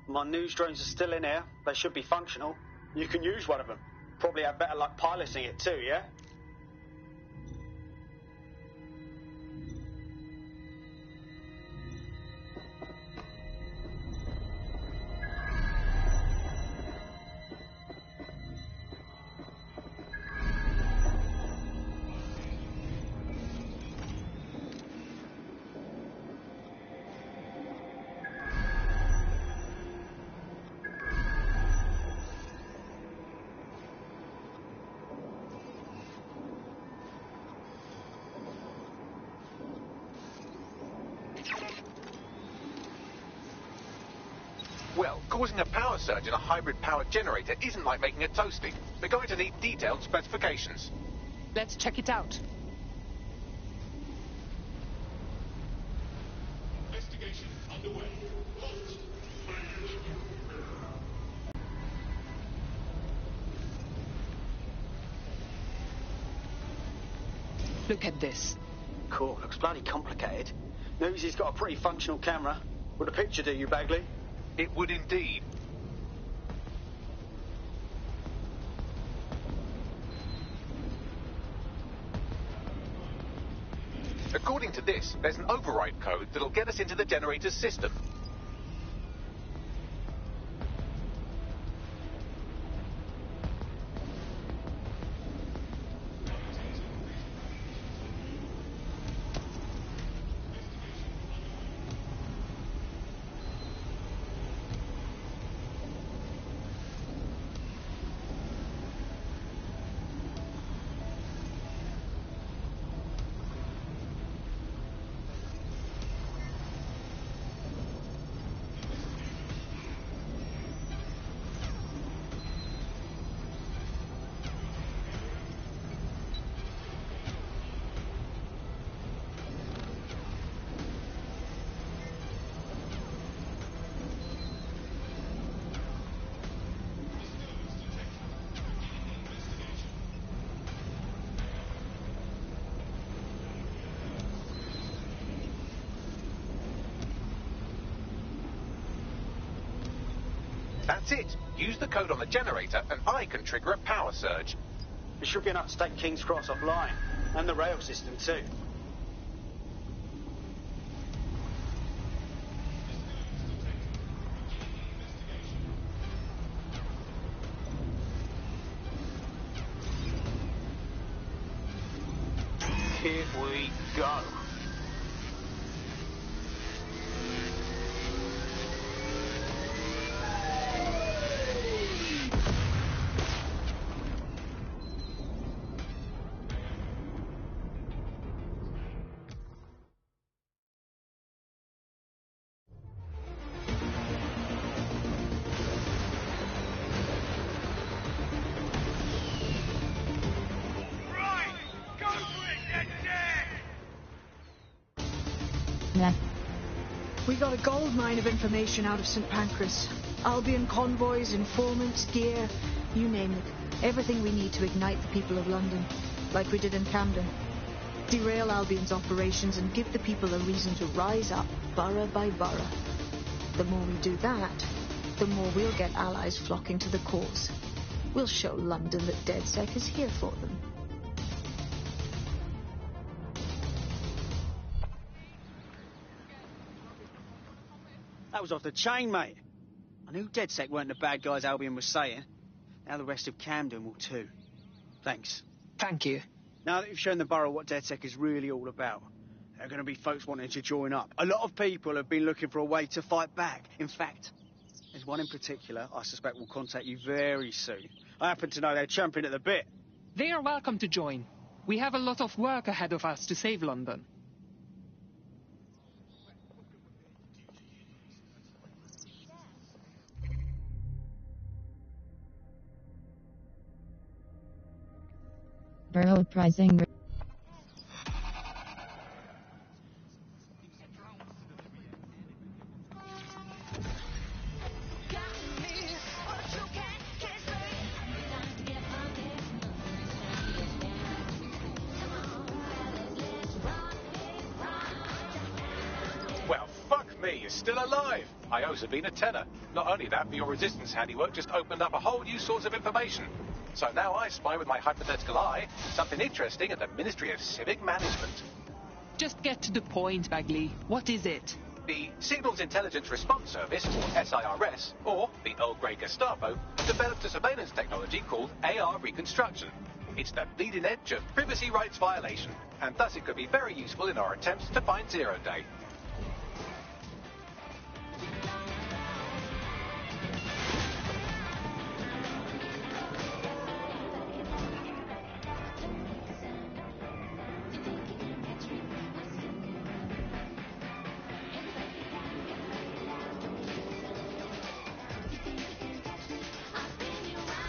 My news drones are still in here. They should be functional. You can use one of them. Probably have better luck piloting it too, yeah? Well, causing a power surge in a hybrid-powered generator isn't like making a toasty. We're going to need detailed specifications. Let's check it out. Investigation underway. Look at this. Cool, looks bloody complicated. News he's got a pretty functional camera. Would a picture do you, Bagley? It would indeed. According to this, there's an override code that'll get us into the generator's system. That's it. Use the code on the generator and I can trigger a power surge. It should be enough to take King's Cross offline. And the rail system too. Here we go. Nah. We got a gold mine of information out of St. Pancras. Albion convoys, informants, gear, you name it. Everything we need to ignite the people of London, like we did in Camden. Derail Albion's operations and give the people a reason to rise up, borough by borough. The more we do that, the more we'll get allies flocking to the cause. We'll show London that DedSec is here for them. That was off the chain, mate. I knew DedSec weren't the bad guys Albion was saying. Now the rest of Camden will too. Thanks. Thank you. Now that you've shown the borough what DedSec is really all about, there are going to be folks wanting to join up. A lot of people have been looking for a way to fight back. In fact, there's one in particular I suspect will contact you very soon. I happen to know they're champing at the bit. They are welcome to join. We have a lot of work ahead of us to save London. Borough pricing. Well, fuck me, you're still alive. I owe Sabine a tenner. Not only that, but your resistance handiwork just opened up a whole new source of information. So now I spy with my hypothetical eye something interesting at the Ministry of Civic Management. Just get to the point, Bagley. What is it? The Signals Intelligence Response Service, or SIRS, or the Earl Grey Gestapo, developed a surveillance technology called AR Reconstruction. It's the bleeding edge of privacy rights violation, and thus it could be very useful in our attempts to find Zero Day.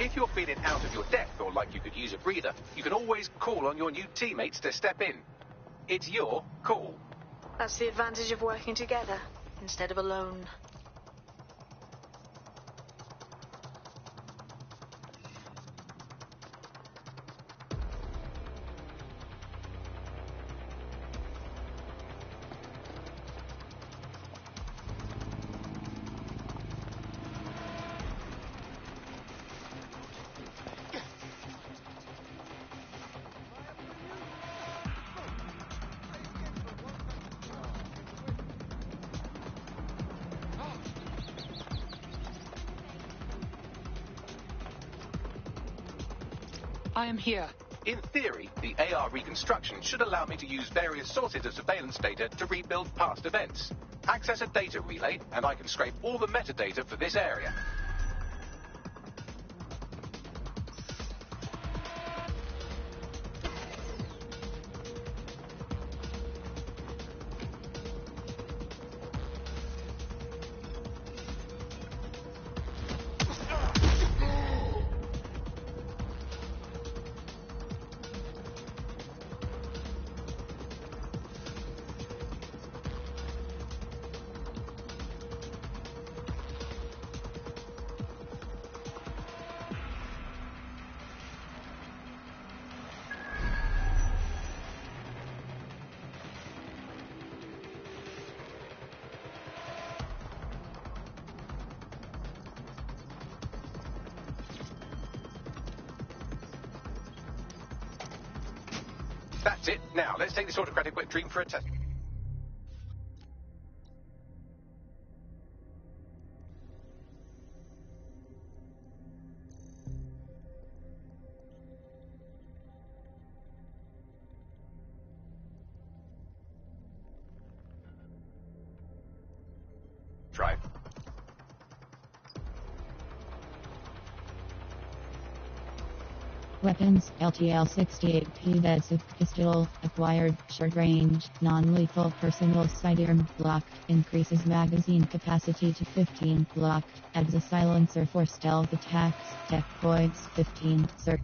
If you're feeling out of your depth or like you could use a breather, you can always call on your new teammates to step in. It's your call. That's the advantage of working together instead of alone. I am here. In theory, the AR reconstruction should allow me to use various sources of surveillance data to rebuild past events. Access a data relay, and I can scrape all the metadata for this area. That's it. Now, let's take this autocratic wet dream for a test. Try. Weapons, LTL 68P Deadset pistol, acquired, short range, non-lethal personal sidearm, locked, increases magazine capacity to 15, locked, adds a silencer for stealth attacks, tech points 15, sir.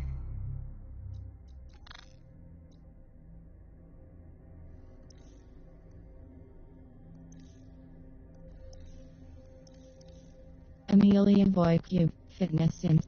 Amelia Boy Q, fitness in.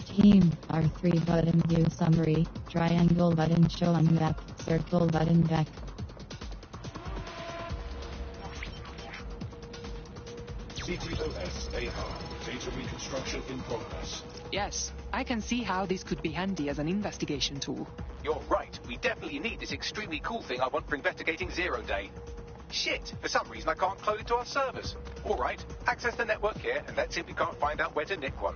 Team, R3 button view summary, triangle button show on map, circle button back. CTOS AR, data reconstruction in progress. Yes, I can see how this could be handy as an investigation tool. You're right. We definitely need this extremely cool thing I want for investigating Zero Day. Shit! For some reason I can't clone it to our servers. Alright, access the network here, and let's see if we can't find out where to nick one.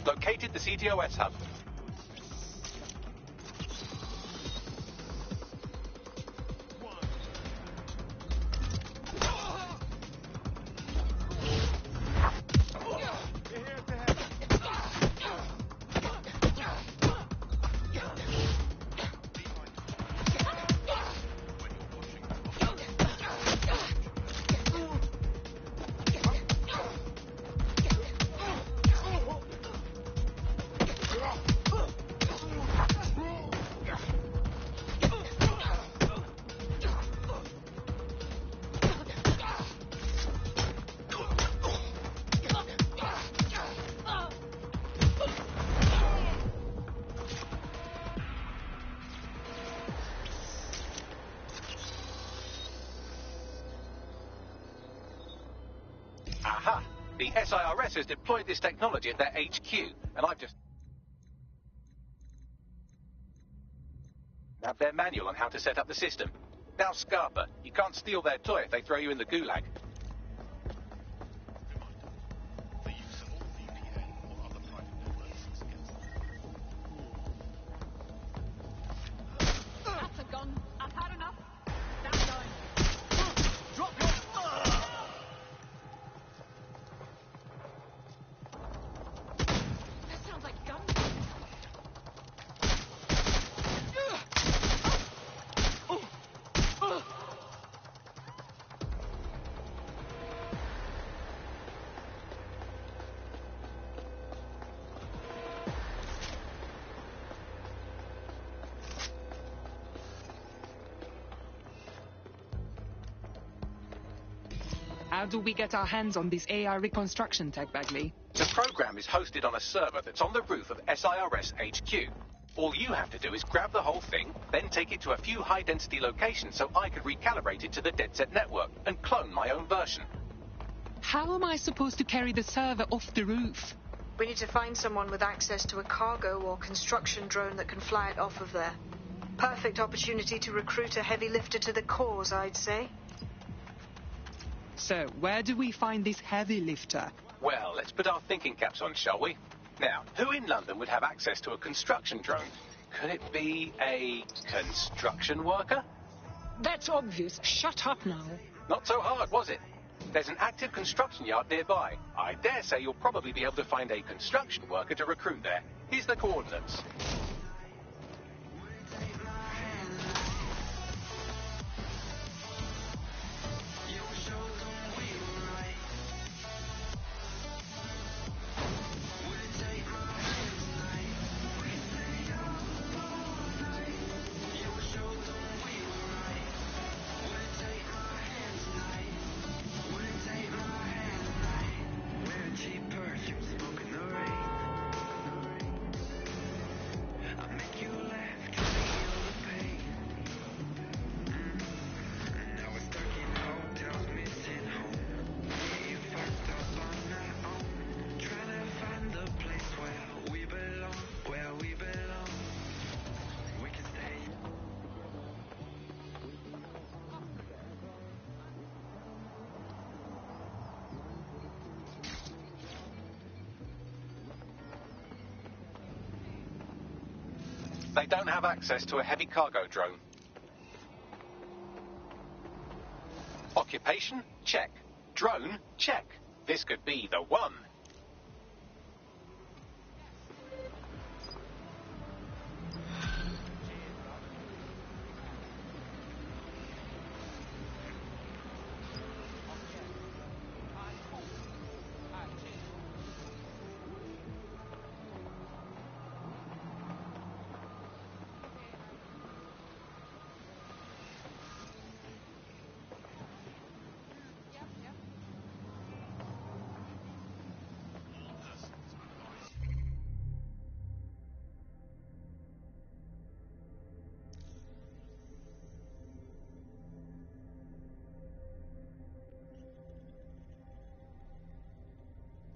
Located the CTOS hub. The SIRS has deployed this technology at their HQ, and I've just have their manual on how to set up the system. Now, Scarpa, you can't steal their toy if they throw you in the gulag. That's a gun. I've had enough. Stand down. Drop your... That sounds like gun. How do we get our hands on this AI reconstruction tech, Bagley? The program is hosted on a server that's on the roof of SIRS HQ. All you have to do is grab the whole thing, then take it to a few high-density locations so I could recalibrate it to the DedSet network and clone my own version. How am I supposed to carry the server off the roof? We need to find someone with access to a cargo or construction drone that can fly it off of there. Perfect opportunity to recruit a heavy lifter to the cause, I'd say. So, where do we find this heavy lifter? Well, let's put our thinking caps on, shall we? Now, who in London would have access to a construction drone? Could it be a construction worker? That's obvious. Shut up now. Not so hard, was it? There's an active construction yard nearby. I dare say you'll probably be able to find a construction worker to recruit there. Here's the coordinates. They don't have access to a heavy cargo drone. Occupation? Check. Drone? Check. This could be the one.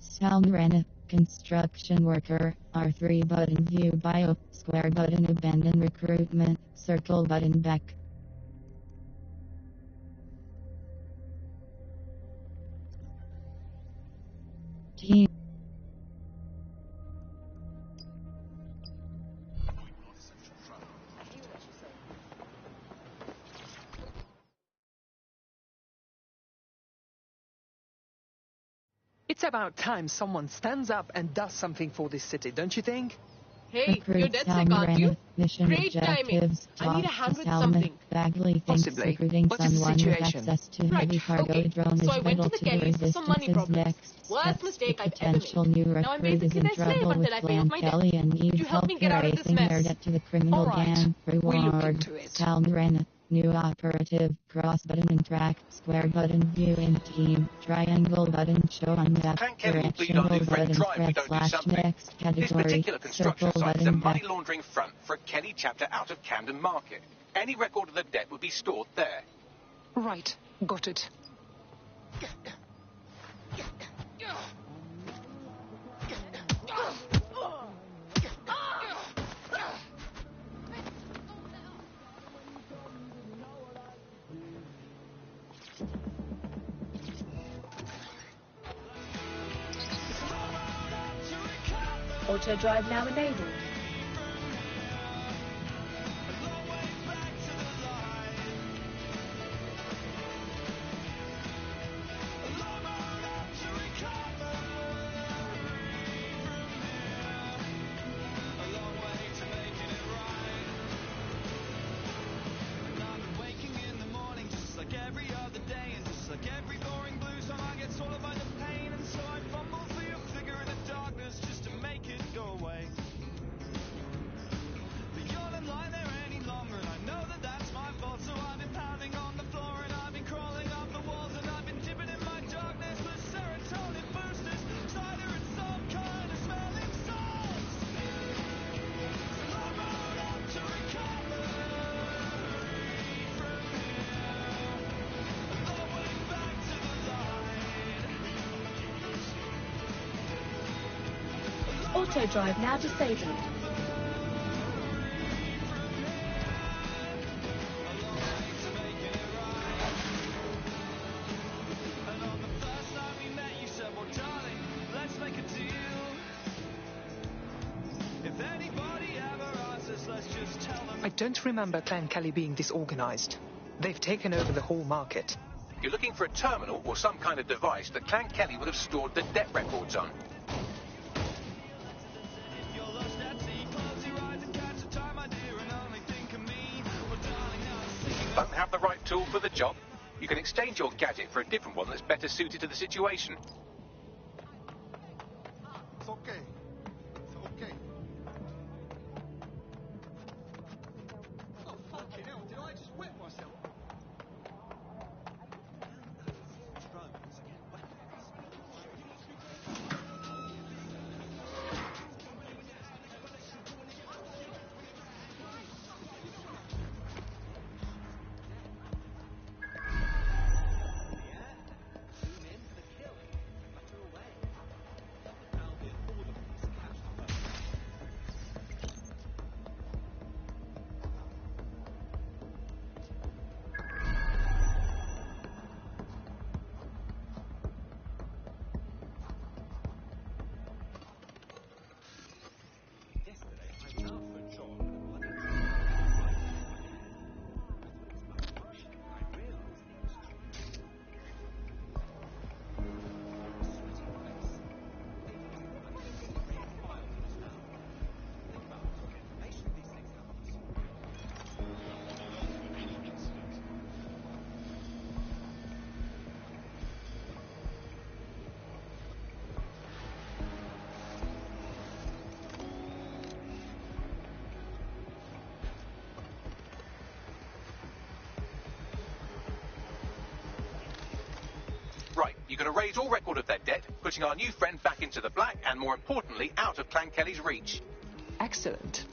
Salmrena, construction worker, R3 button view bio, square button abandon recruitment, circle button back. Team. It's about time someone stands up and does something for this city, don't you think? Hey, you're DedSec, aren't you? Mission Great timing. objectives. I need a hand with something. Bagley thinks Possibly. recruiting What is the someone with situation? access to Right, heavy cargo okay. drone So is I went vital to the to Kelly's for some money Resistance's problems. next Worst steps. mistake The I've ever potential made. new Now I'm recruit is basically in their slave trouble with until I pay off my Clan Kelly debt. and Could needs you help help me get out of this tracing their mess? debt to the criminal All right. gang. We'll look Reward. into it. Salmrena. New operative, cross button and track, square button view in team, triangle button show on map, Clan Kelly will bleed on directional Lutheran button Drive if we press don't do slash something. next This category, particular construction circle site is a button money back. laundering front for a Kelly chapter out of Camden Market. Any record of the debt would be stored there. Right, got it. Auto drive now enabled. Auto drive now disabled. I don't remember Clan Kelly being disorganized. They've taken over the whole market. You're looking for a terminal or some kind of device that Clan Kelly would have stored the debt records on. Don't have the right tool for the job? You can exchange your gadget for a different one that's better suited to the situation. It's okay. It's okay. Oh, fucking hell, did I just wet myself? Right, you're going to raise all record of their debt, putting our new friend back into the black and, more importantly, out of Clan Kelly's reach. Excellent.